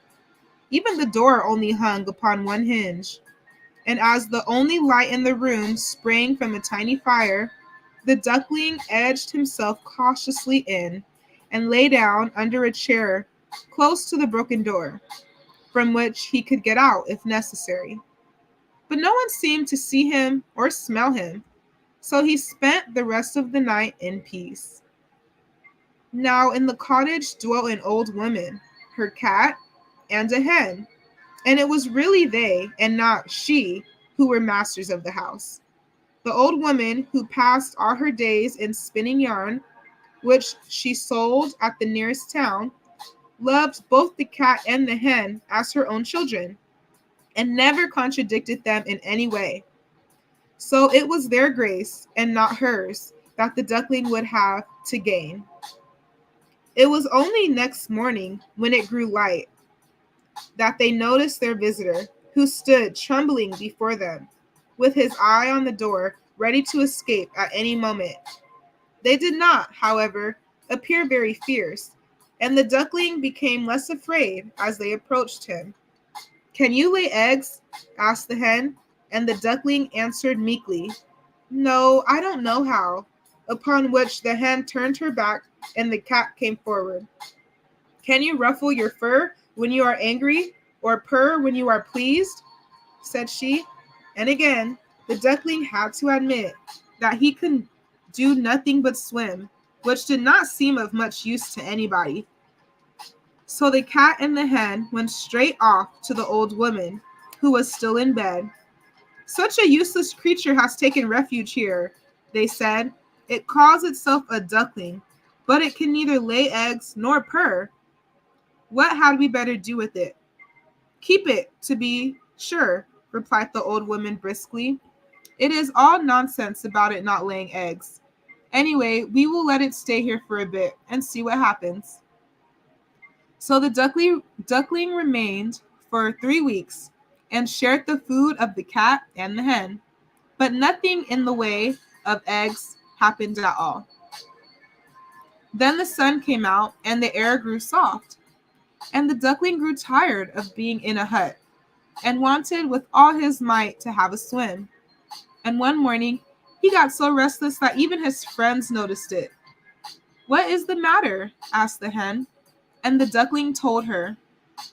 Even the door only hung upon one hinge, and as the only light in the room sprang from a tiny fire, the duckling edged himself cautiously in and lay down under a chair close to the broken door, from which he could get out if necessary. But no one seemed to see him or smell him, so he spent the rest of the night in peace. Now in the cottage dwelt an old woman, her cat, and a hen, and it was really they and not she who were masters of the house. The old woman, who passed all her days in spinning yarn, which she sold at the nearest town, loved both the cat and the hen as her own children, and never contradicted them in any way. So it was their grace, and not hers, that the duckling would have to gain. It was only next morning, when it grew light, that they noticed their visitor, who stood trembling before them, with his eye on the door, ready to escape at any moment. They did not, however, appear very fierce, and the duckling became less afraid as they approached him. "Can you lay eggs?" asked the hen, and the duckling answered meekly, "No, I don't know how," upon which the hen turned her back and the cat came forward. "Can you ruffle your fur when you are angry, or purr when you are pleased?" said she. And again, the duckling had to admit that he could do nothing but swim, which did not seem of much use to anybody. So the cat and the hen went straight off to the old woman, who was still in bed. "Such a useless creature has taken refuge here," they said. "It calls itself a duckling, but it can neither lay eggs nor purr. What had we better do with it?" "Keep it, to be sure," replied the old woman briskly. "It is all nonsense about it not laying eggs. Anyway, we will let it stay here for a bit and see what happens." So the duckling remained for 3 weeks and shared the food of the cat and the hen, but nothing in the way of eggs happened at all. Then the sun came out and the air grew soft, and the duckling grew tired of being in a hut and wanted with all his might to have a swim. And one morning he got so restless that even his friends noticed it. "What is the matter?" asked the hen, and the duckling told her,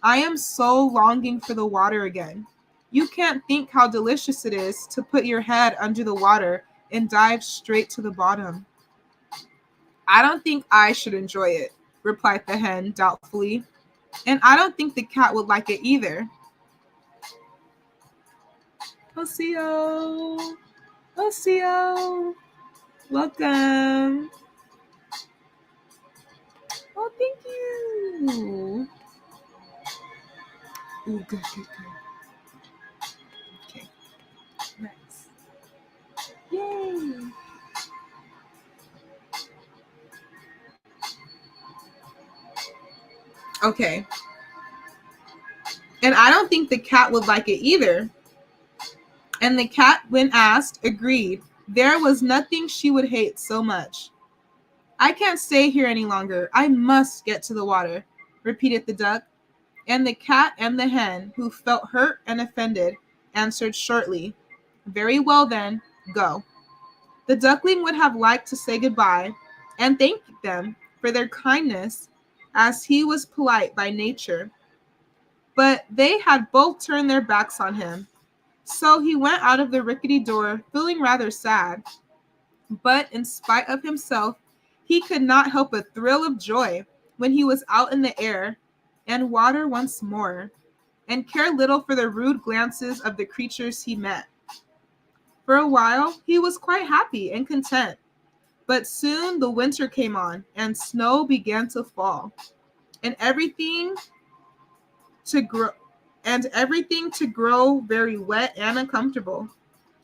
"I am so longing for the water again. You can't think how delicious it is to put your head under the water and dive straight to the bottom." "I don't think I should enjoy it," replied the hen doubtfully, "and I don't think the cat would like it either." Osiyo, Osiyo, welcome. Oh, thank you. Ooh, good, good, good. Okay, nice. Yay. Okay. "And I don't think the cat would like it either." And the cat, when asked, agreed. There was nothing she would hate so much. "I can't stay here any longer. I must get to the water," repeated the duck. And the cat and the hen, who felt hurt and offended, answered shortly, "Very well then, go." The duckling would have liked to say goodbye and thank them for their kindness, as he was polite by nature, but they had both turned their backs on him. So he went out of the rickety door feeling rather sad, but in spite of himself, he could not help a thrill of joy when he was out in the air and water once more, and cared little for the rude glances of the creatures he met. For a while, he was quite happy and content, but soon the winter came on, and snow began to fall, and to grow everything to grow very wet and uncomfortable.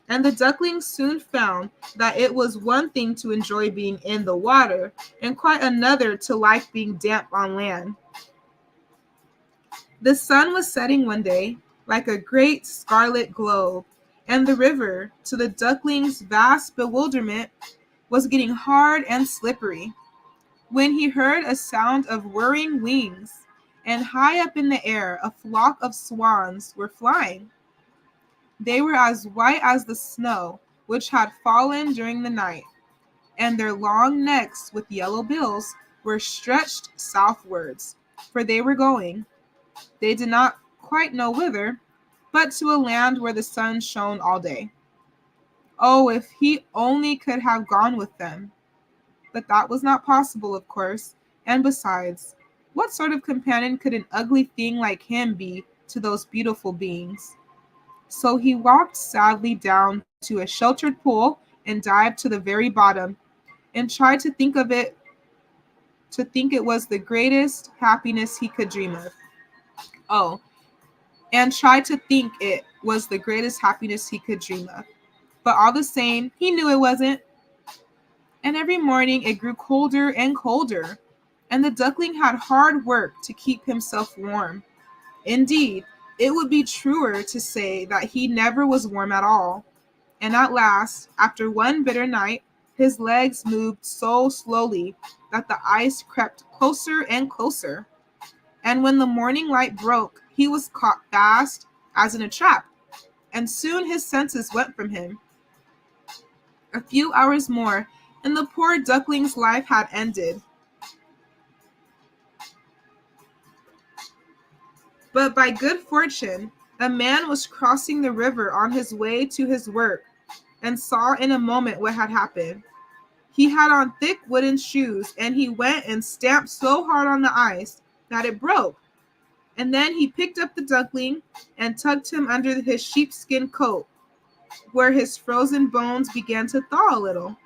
And the duckling soon found that it was one thing to enjoy being in the water, and quite another to like being damp on land. The sun was setting one day, like a great scarlet globe, and the river, to the duckling's vast bewilderment, was getting hard and slippery, when he heard a sound of whirring wings, and high up in the air a flock of swans were flying. They were as white as the snow which had fallen during the night, and their long necks with yellow bills were stretched southwards, for they were going, they did not quite know whither, but to a land where the sun shone all day. Oh, if he only could have gone with them! But that was not possible, of course, and besides, what sort of companion could an ugly thing like him be to those beautiful beings? So he walked sadly down to a sheltered pool and dived to the very bottom, and tried to think it was the greatest happiness he could dream of. Oh, and tried to think it was the greatest happiness he could dream of. But all the same, he knew it wasn't. And every morning it grew colder and colder, and the duckling had hard work to keep himself warm. Indeed, it would be truer to say that he never was warm at all. And at last, after one bitter night, his legs moved so slowly that the ice crept closer and closer. And when the morning light broke, he was caught fast as in a trap, and soon his senses went from him. A few hours more, and the poor duckling's life had ended. But by good fortune, a man was crossing the river on his way to his work, and saw in a moment what had happened. He had on thick wooden shoes, and he went and stamped so hard on the ice that it broke. And then he picked up the duckling and tucked him under his sheepskin coat, where his frozen bones began to thaw a little.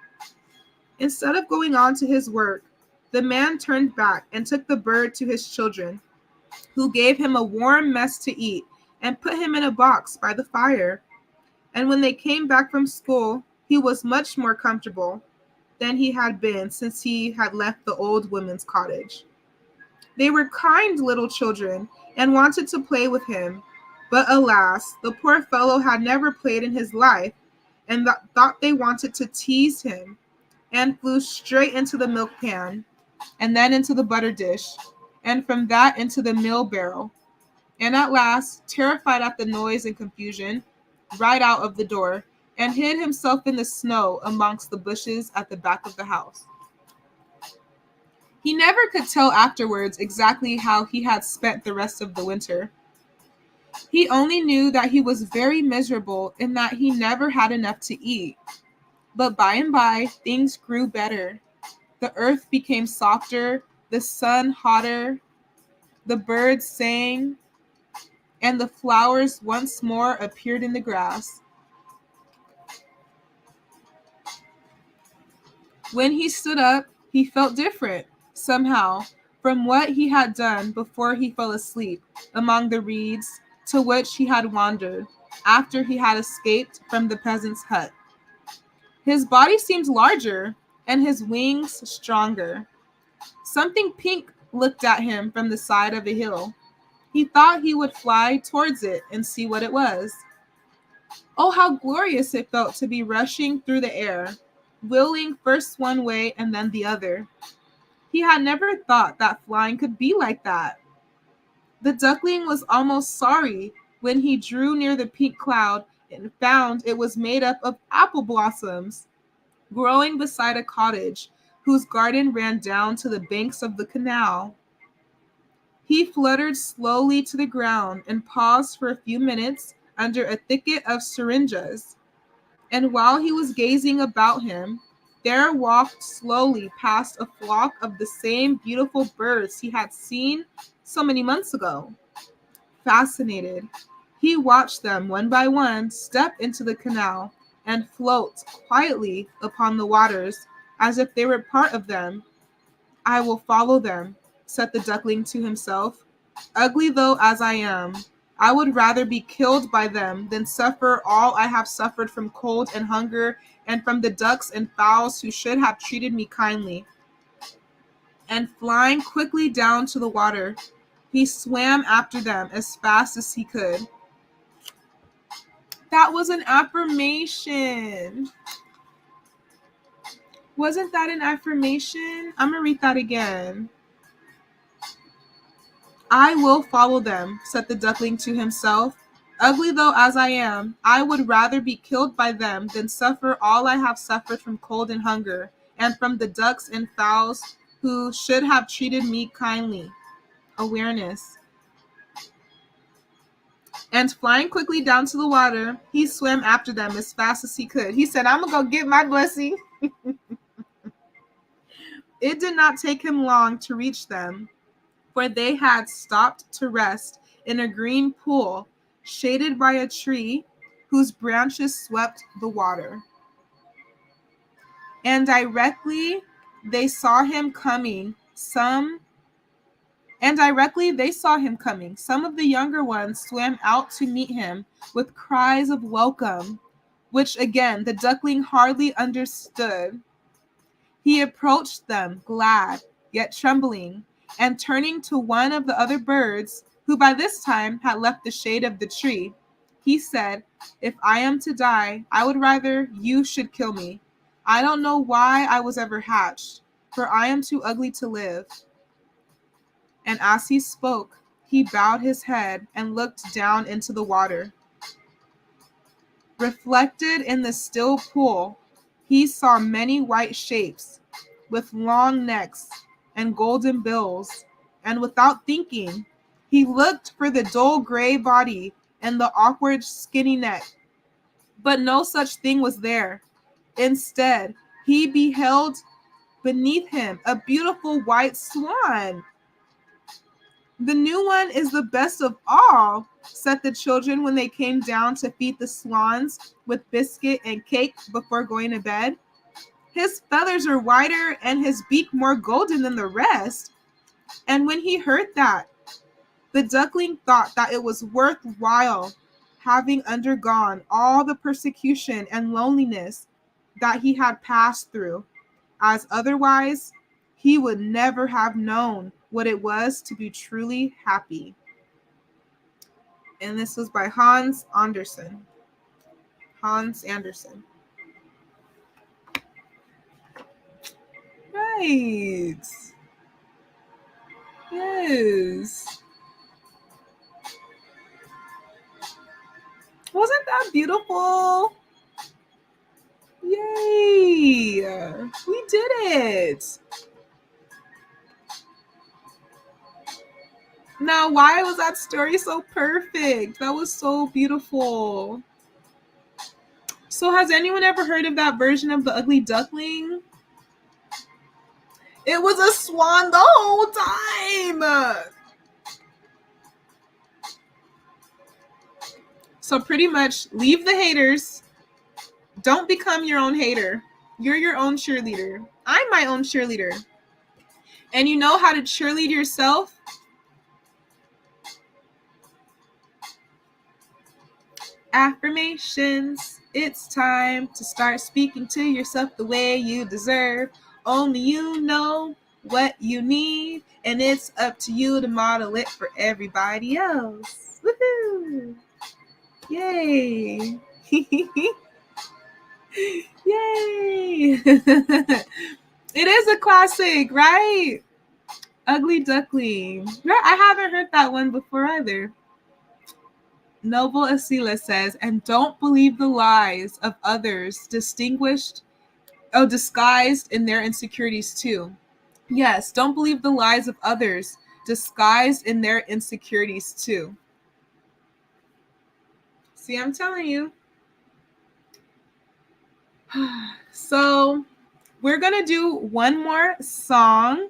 Instead of going on to his work, the man turned back and took the bird to his children, who gave him a warm mess to eat and put him in a box by the fire. And when they came back from school, he was much more comfortable than he had been since he had left the old woman's cottage. They were kind little children and wanted to play with him, but alas, the poor fellow had never played in his life, and thought they wanted to tease him, and flew straight into the milk pan, and then into the butter dish, and from that into the meal barrel, and at last, terrified at the noise and confusion, right out of the door, and hid himself in the snow amongst the bushes at the back of the house. He never could tell afterwards exactly how he had spent the rest of the winter. He only knew that he was very miserable and that he never had enough to eat. But by and by, things grew better. The earth became softer, the sun hotter, the birds sang, and the flowers once more appeared in the grass. When he stood up, he felt different, somehow, from what he had done before he fell asleep among the reeds to which he had wandered after he had escaped from the peasant's hut. His body seemed larger and his wings stronger. Something pink looked at him from the side of a hill. He thought he would fly towards it and see what it was. Oh, how glorious it felt to be rushing through the air, wheeling first one way and then the other. He had never thought that flying could be like that. The duckling was almost sorry when he drew near the pink cloud and found it was made up of apple blossoms, growing beside a cottage whose garden ran down to the banks of the canal. He fluttered slowly to the ground and paused for a few minutes under a thicket of syringas. And while he was gazing about him, there walked slowly past a flock of the same beautiful birds he had seen so many months ago. Fascinated, he watched them one by one step into the canal and float quietly upon the waters as if they were part of them. I will follow them, said the duckling to himself. Ugly though as I am, I would rather be killed by them than suffer all I have suffered from cold and hunger and from the ducks and fowls who should have treated me kindly. And flying quickly down to the water, he swam after them as fast as he could. That was an affirmation. Wasn't that an affirmation? I'm going to read that again. I will follow them, said the duckling to himself. Ugly though as I am, I would rather be killed by them than suffer all I have suffered from cold and hunger, and from the ducks and fowls who should have treated me kindly. Awareness. And flying quickly down to the water, he swam after them as fast as he could. He said, I'm going to go get my blessing. It did not take him long to reach them, for they had stopped to rest in a green pool shaded by a tree whose branches swept the water. And directly they saw him coming. Some of the younger ones swam out to meet him with cries of welcome, which again the duckling hardly understood. He approached them, glad, yet trembling, and turning to one of the other birds, who by this time had left the shade of the tree, he said, If I am to die, I would rather you should kill me. I don't know why I was ever hatched, for I am too ugly to live. And as he spoke, he bowed his head and looked down into the water. Reflected in the still pool, he saw many white shapes with long necks and golden bills, and without thinking, he looked for the dull gray body and the awkward skinny neck. But no such thing was there. Instead, he beheld beneath him a beautiful white swan. The new one is the best of all, said the children when they came down to feed the swans with biscuit and cake before going to bed. His feathers are whiter and his beak more golden than the rest. And when he heard that, the duckling thought that it was worthwhile having undergone all the persecution and loneliness that he had passed through, as otherwise he would never have known what it was to be truly happy. And this was by Hans Andersen. Right. Yes. Wasn't that beautiful? Yay! We did it. Now, why was that story so perfect? That was so beautiful. So has anyone ever heard of that version of the ugly duckling? It was a swan the whole time. So pretty much leave the haters. Don't become your own hater. You're your own cheerleader. I'm my own cheerleader. And you know how to cheerlead yourself? Affirmations. It's time to start speaking to yourself the way you deserve. Only you know what you need, and it's up to you to model it for everybody else. Woohoo! Yay! Yay! It is a classic, right? Ugly Duckling. Right? I haven't heard that one before either. Noble Asila says, and don't believe the lies of others disguised in their insecurities too. Yes, don't believe the lies of others disguised in their insecurities too. See, I'm telling you. So we're going to do one more song.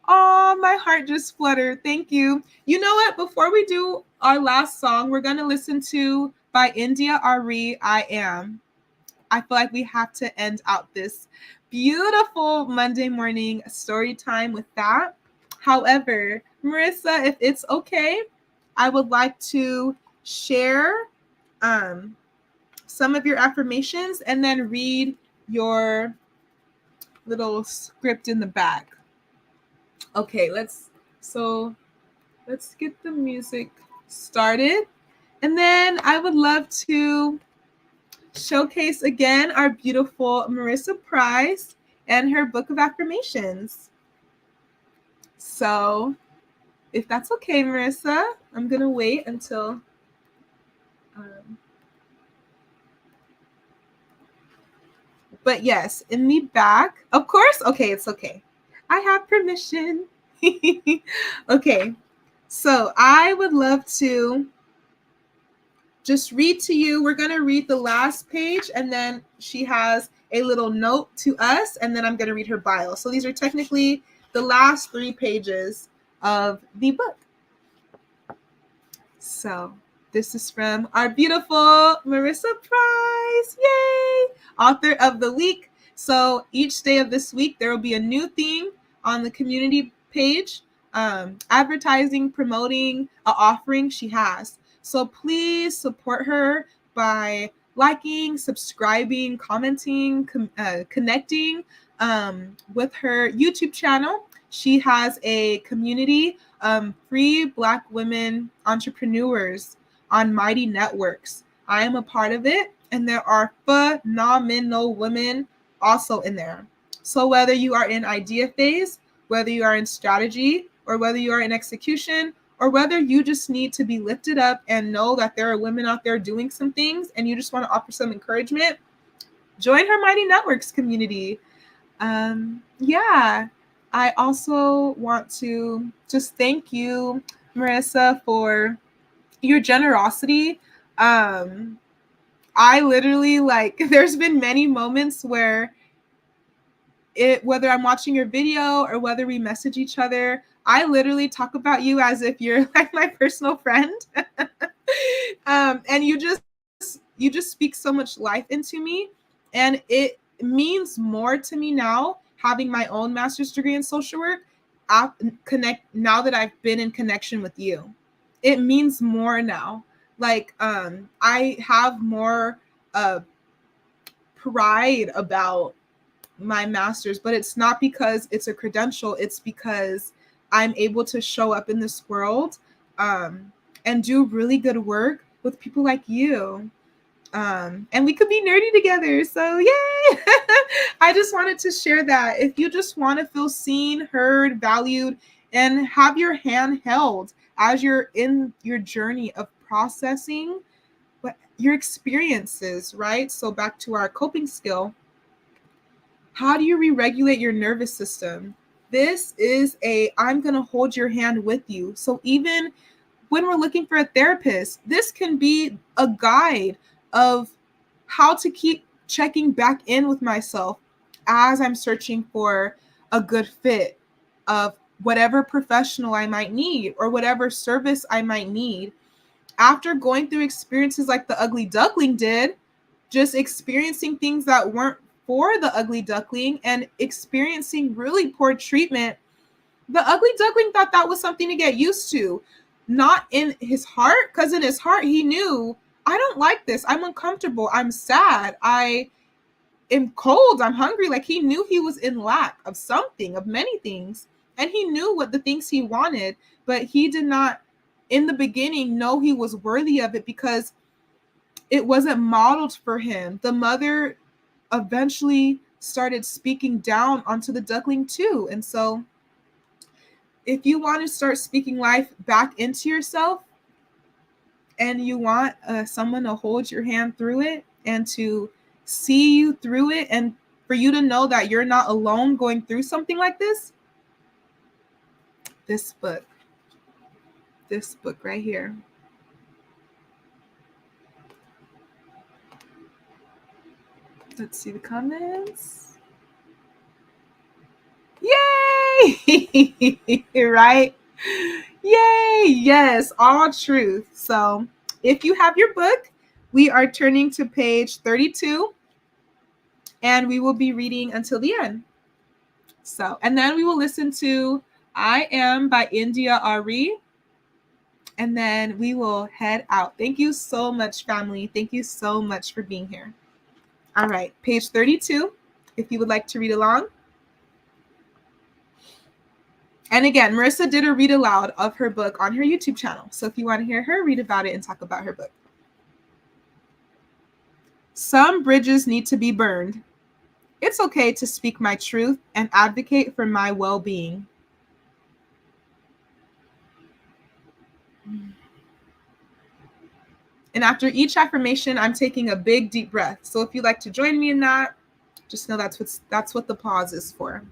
Oh, my heart just fluttered. Thank you. You know what? Before we do our last song, we're going to listen to by India Ari, I Am. I feel like we have to end out this beautiful Monday morning story time with that. However, Marissa, if it's okay, I would like to share some of your affirmations and then read your little script in the back. Okay, let's get the music started. And then I would love to showcase again our beautiful Marissa Price and her book of affirmations. So if that's okay, Marissa, I'm going to wait until but yes, in the back, of course. Okay, it's okay. I have permission. Okay, so I would love to just read to you. We're going to read the last page, and then she has a little note to us, and then I'm going to read her bio. So these are technically the last 3 pages of the book. So this is from our beautiful Marissa Price. Yay! Author of the week. So each day of this week, there will be a new theme on the community page, advertising, promoting an offering she has. So please support her by liking, subscribing, commenting, connecting with her YouTube channel. She has a community, free Black women entrepreneurs on Mighty Networks. I am a part of it, and there are phenomenal women also in there. So whether you are in idea phase, whether you are in strategy, or whether you are in execution, or whether you just need to be lifted up and know that there are women out there doing some things and you just want to offer some encouragement, join her Mighty Networks community. Yeah, I also want to just thank you, Marissa, for your generosity. I literally, like, there's been many moments where whether I'm watching your video or whether we message each other, I literally talk about you as if you're like my personal friend. And you just speak so much life into me, and it means more to me now having my own master's degree in social work. Now that I've been in connection with you, it means more now. Like I have more pride about my master's, but it's not because it's a credential. It's because I'm able to show up in this world and do really good work with people like you. And we could be nerdy together. So yay! I just wanted to share that. If you just want to feel seen, heard, valued, and have your hand held as you're in your journey of processing your experiences, right? So back to our coping skill. How do you re-regulate your nervous system? This is I'm going to hold your hand with you. So even when we're looking for a therapist, this can be a guide of how to keep checking back in with myself as I'm searching for a good fit of whatever professional I might need or whatever service I might need. After going through experiences like the ugly duckling did, just experiencing things that weren't for the ugly duckling and experiencing really poor treatment, the ugly duckling thought that was something to get used to. Not in his heart, because in his heart he knew, I don't like this. I'm uncomfortable. I'm sad. I am cold. I'm hungry. Like, he knew he was in lack of something, of many things. And he knew what the things he wanted, but he did not, in the beginning, know he was worthy of it because it wasn't modeled for him. The mother eventually started speaking down onto the duckling too. And so if you want to start speaking life back into yourself and you want someone to hold your hand through it and to see you through it, and for you to know that you're not alone going through something like this book right here. Let's see the comments. Yay! Right? Yay! Yes, all truth. So if you have your book, we are turning to page 32 and we will be reading until the end. So, and then we will listen to I Am by India Ari. and then we will head out. Thank you so much, family. Thank you so much for being here. All right, page 32, if you would like to read along. And again, Marissa did a read aloud of her book on her YouTube channel. So if you want to hear her read about it and talk about her book. Some bridges need to be burned. It's okay to speak my truth and advocate for my well-being. And after each affirmation, I'm taking a big deep breath. So if you'd like to join me in that, just know that's what the pause is for.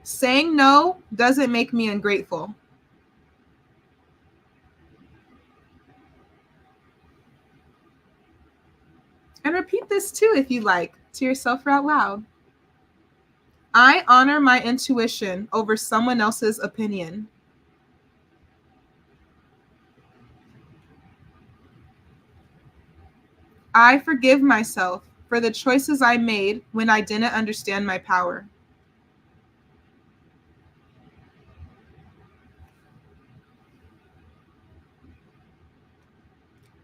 Saying no doesn't make me ungrateful. And repeat this too if you like, to yourself or out loud. I honor my intuition over someone else's opinion. I forgive myself for the choices I made when I didn't understand my power.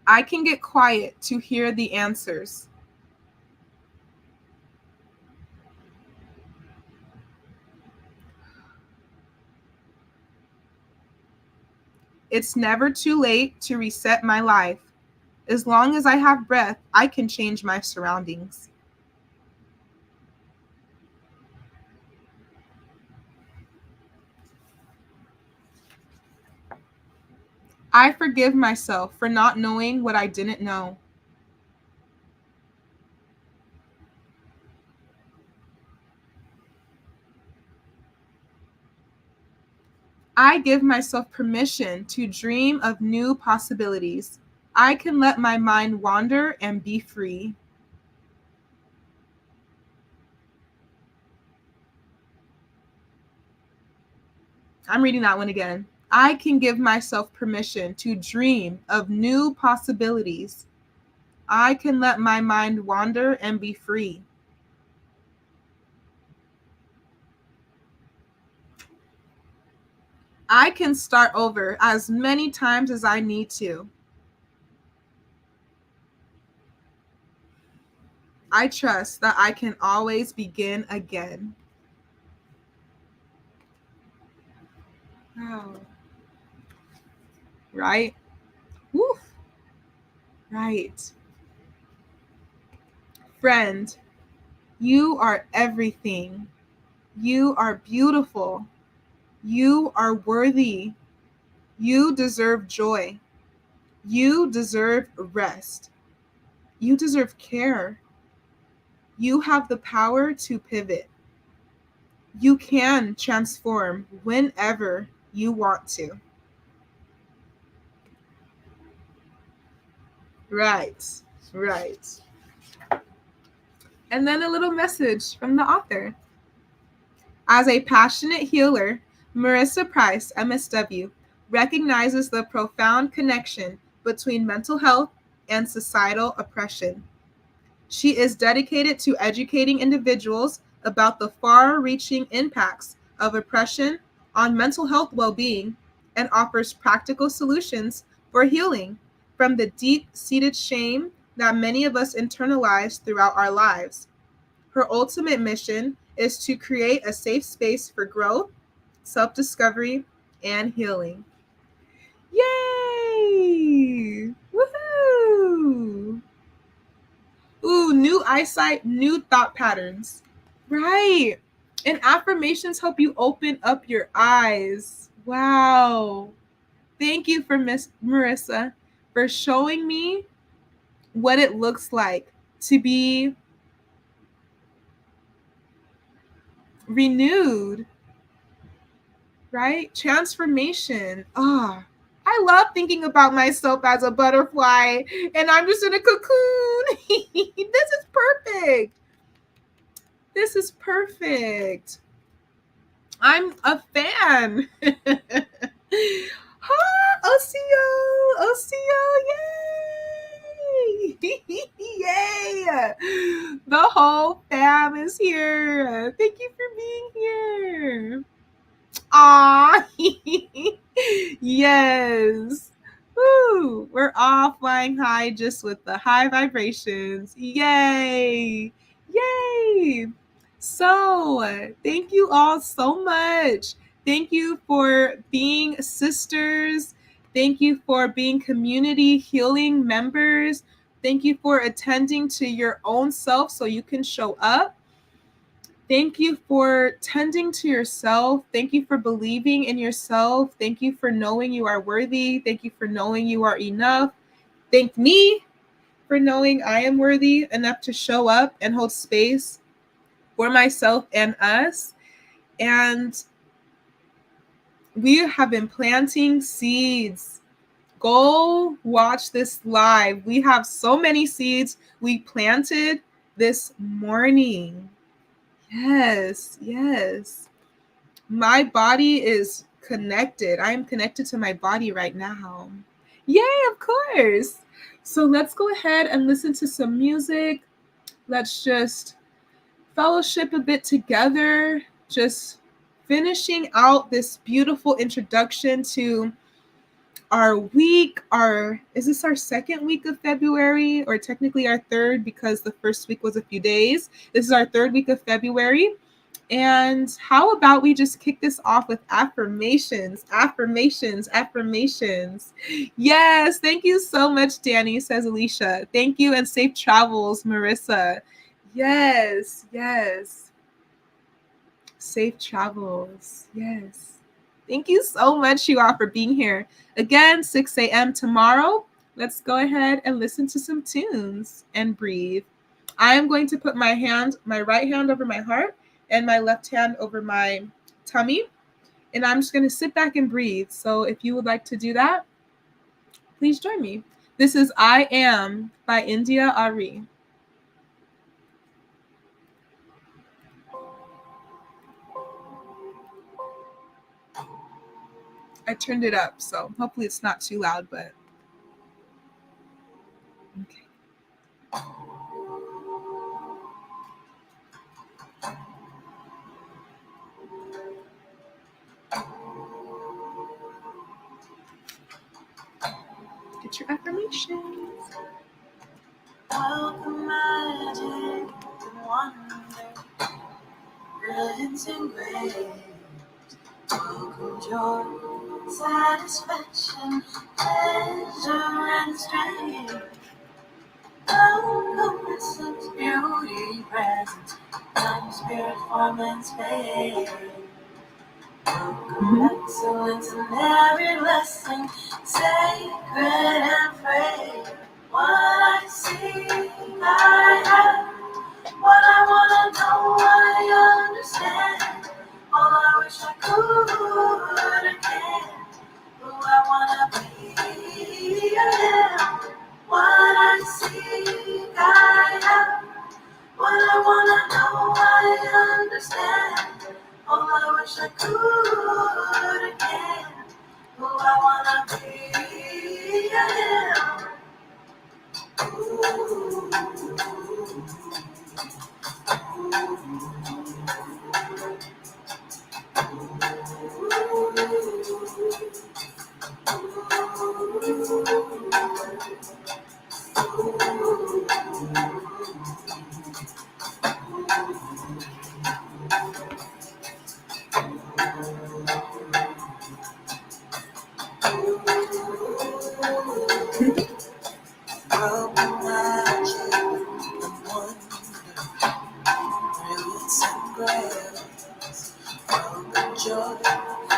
I can get quiet to hear the answers. It's never too late to reset my life. As long as I have breath, I can change my surroundings. I forgive myself for not knowing what I didn't know. I give myself permission to dream of new possibilities. I can let my mind wander and be free. I'm reading that one again. I can give myself permission to dream of new possibilities. I can let my mind wander and be free. I can start over as many times as I need to. I trust that I can always begin again. Wow. Right? Woo. Right. Friend, you are everything. You are beautiful. You are worthy. You deserve joy. You deserve rest. You deserve care. You have the power to pivot. You can transform whenever you want to. Right, right. And then a little message from the author. As a passionate healer, Marissa Price, MSW, recognizes the profound connection between mental health and societal oppression. She is dedicated to educating individuals about the far-reaching impacts of oppression on mental health well-being and offers practical solutions for healing from the deep-seated shame that many of us internalize throughout our lives. Her ultimate mission is to create a safe space for growth, self-discovery, and healing. Yay! Woohoo! Ooh, new eyesight, new thought patterns. Right. And affirmations help you open up your eyes. Wow. Thank you for Miss Marissa for showing me what it looks like to be renewed, right? Transformation. I love thinking about myself as a butterfly and I'm just in a cocoon. This is perfect. This is perfect. I'm a fan. Hi, Osiyo! Osiyo! Yay! Yay! The whole fam is here. Thank you for being here. Aw, Yes. Woo! We're all flying high just with the high vibrations. Yay! Yay! So, thank you all so much. Thank you for being sisters. Thank you for being community healing members. Thank you for attending to your own self so you can show up. Thank you for tending to yourself. Thank you for believing in yourself. Thank you for knowing you are worthy. Thank you for knowing you are enough. Thank me for knowing I am worthy enough to show up and hold space for myself and us. And we have been planting seeds. Go watch this live. We have so many seeds we planted this morning. Yes, yes. My body is connected. I am connected to my body right now. Yay, of course. So let's go ahead and listen to some music. Let's just fellowship a bit together, just finishing out this beautiful introduction to our week. Is this our second week of February, or technically our third because the first week was a few days? This is our third week of February. And how about we just kick this off with affirmations, affirmations, affirmations. Yes, thank you so much, Danny, says Alicia. Thank you, and safe travels, Marissa. Yes, yes. Safe travels. Yes. Thank you so much, you all, for being here. Again, 6 a.m. tomorrow. Let's go ahead and listen to some tunes and breathe. I am going to put my right hand over my heart and my left hand over my tummy. And I'm just going to sit back and breathe. So if you would like to do that, please join me. This is I Am by India Ari. I turned it up, so hopefully it's not too loud, but okay. Get your affirmations. Welcome magic and wonder, brilliance and grace, welcome joy, satisfaction, pleasure and strength. Welcome essence, beauty, presence, time, spirit, form and space. Welcome excellence in every blessing, sacred and free. What I see, I have. What I wanna know, I understand. All I wish I could again. Who I wanna be, I am. What I see, I have. What I wanna know, I understand. All I wish I could again. Who I wanna be, I am.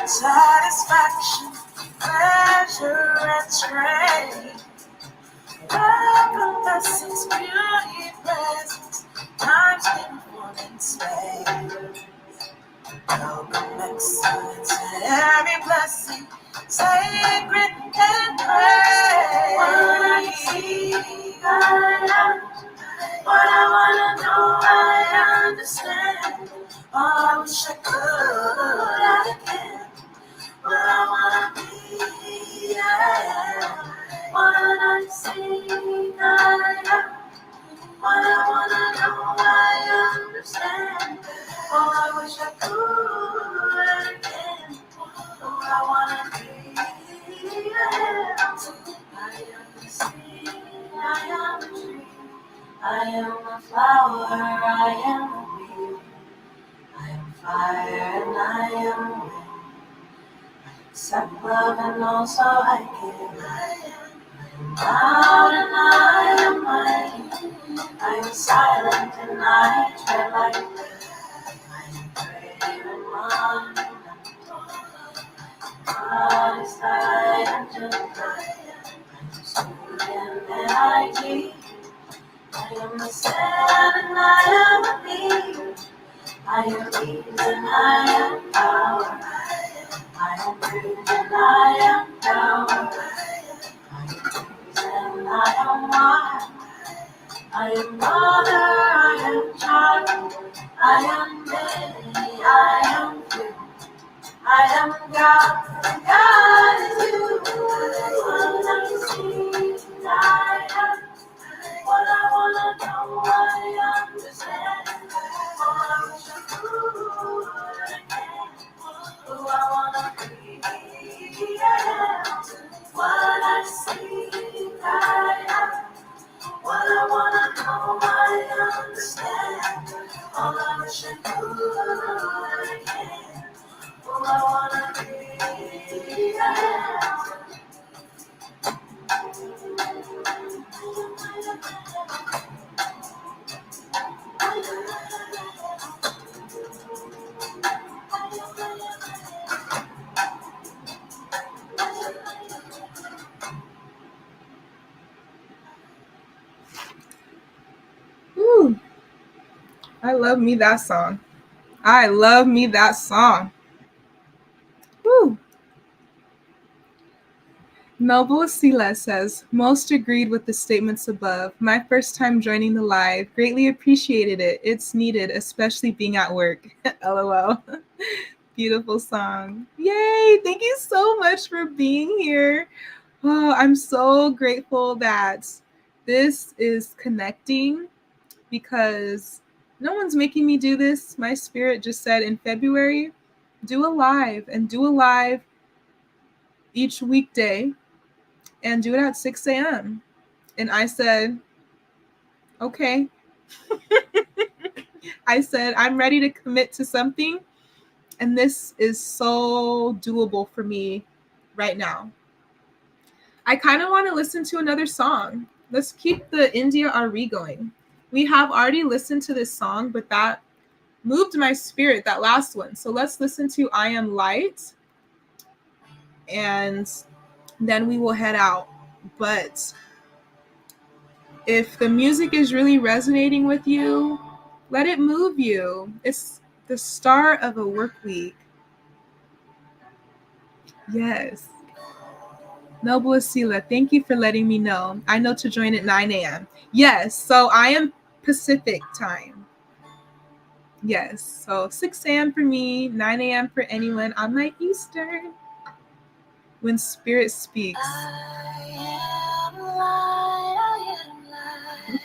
Satisfaction, pleasure, and strength. Welcome, blessings, beauty, presence, time, spent, form, and space. Welcome, excellence, and every blessing, sacred and praise. What I see, I am. What I wanna know, I understand. Oh, I wish I could, I can. What I wanna be, I am. What I see, I am. What I wanna know, I understand. Oh, I wish I could again. Oh, I wanna be, I am the flower, I am the bee. I am fire and I am wind. I accept love and also I give. I am loud and I am mighty. I am silent and I tread lightly. I am brave and monumental. Honest, I am gentle. I am soothing and I deep. I am the sand and I am the beat. I am peace and I am power. I am truth and I am power. I am peace and I am wise. I am mother, I am child. I am many, I am few. I am God, and God is you. What I see, I am. What I wanna know, I understand. Oh, I wish I could again. Who I wanna be, I am. What I see, I am. What I wanna know, I understand. All I wish I could again. Who I wanna be, I am. Ooh, I love me that song. I love me that song. Woo. Noble Sila says, most agreed with the statements above. My first time joining the live. Greatly appreciated it. It's needed, especially being at work. LOL. Beautiful song. Yay. Thank you so much for being here. Oh, I'm so grateful that this is connecting because no one's making me do this. My spirit just said in February, do a live and do a live each weekday and do it at 6 a.m. And I said, okay. I said, I'm ready to commit to something. And this is so doable for me right now. I kind of want to listen to another song. Let's keep the India RE going. We have already listened to this song, but that moved my spirit, that last one. So let's listen to I Am Light. And then we will head out. But if the music is really resonating with you, let it move you. It's the start of a work week. Yes. Noble Asila, thank you for letting me know. I know to join at 9 a.m. Yes, so I am Pacific time. Yes, so 6 a.m. for me, 9 a.m. for anyone on my Eastern. When Spirit speaks. I am light, I am light.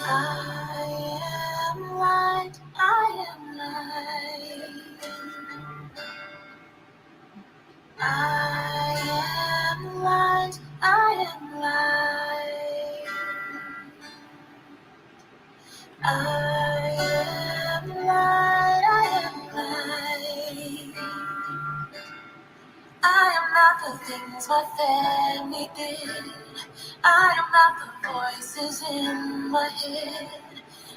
I am light, I am light. I am light, I am light. I am light, I am light. I am not the things my family did. I am not the voices in my head.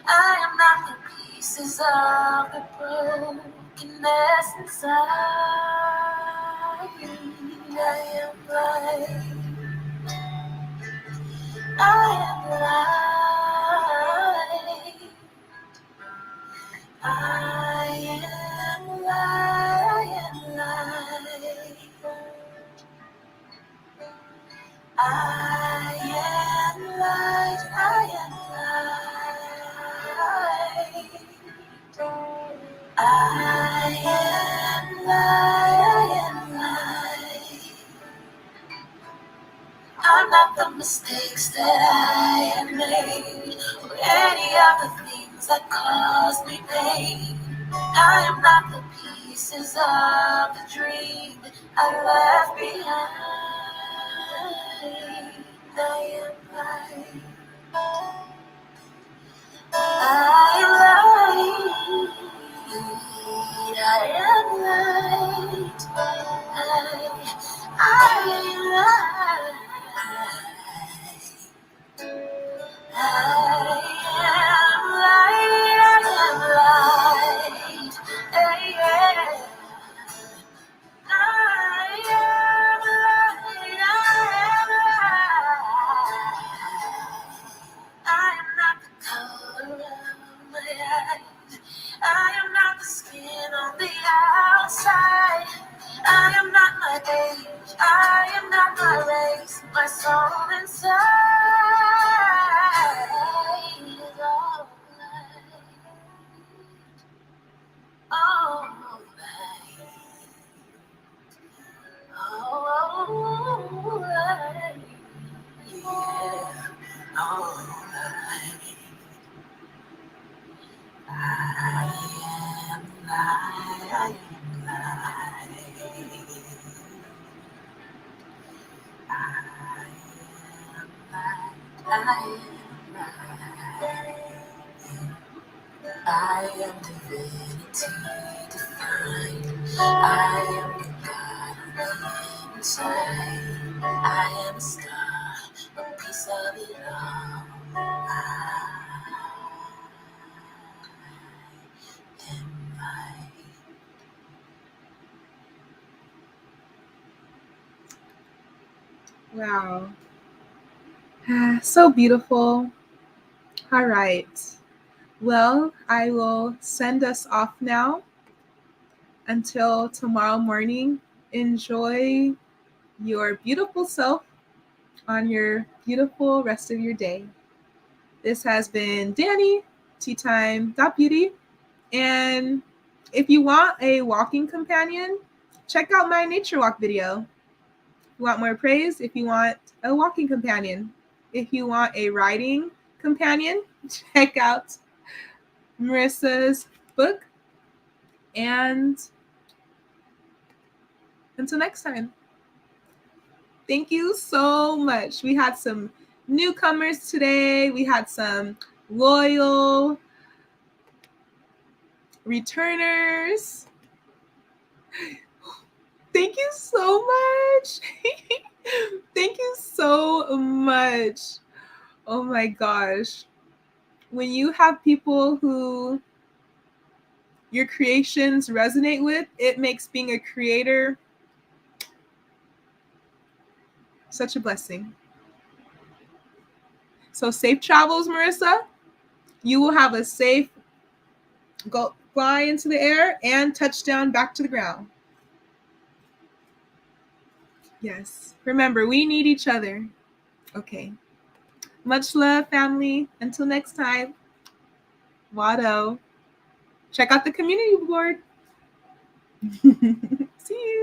I am not the pieces of the brokenness inside. I am light. I am light. I am light. I am light. I am light, I am light. I am light, I am light. I'm not the mistakes that I have made, or any of the things that caused me pain. I am not the pieces of the dream that I left behind. I am light. I am light. I am light. I am not the color of my eyes. I am not the skin on the outside. I am not my age. I am not my race. My soul inside is all light. All light. All light. Yeah. All light. I am light. I am light. I am light. I am divinity defined. I am the God inside. I am a star, a piece of it all. I am light. Wow. So beautiful. All right. Well, I will send us off now. Until tomorrow morning, enjoy your beautiful self on your beautiful rest of your day. This has been Danny, Teatime.beauty. And if you want a walking companion, check out my nature walk video. If you want more praise, if you want a walking companion. If you want a writing companion, check out Marissa's book. And until next time, thank you so much. We had some newcomers today. We had some loyal returners. Thank you so much. Thank you so much. Oh my gosh. When you have people who your creations resonate with, it makes being a creator such a blessing. So safe travels, Marissa. You will have a safe go fly into the air and touchdown back to the ground. Yes. Remember, we need each other. Okay. Much love, family. Until next time. Wado. Check out the community board. See you.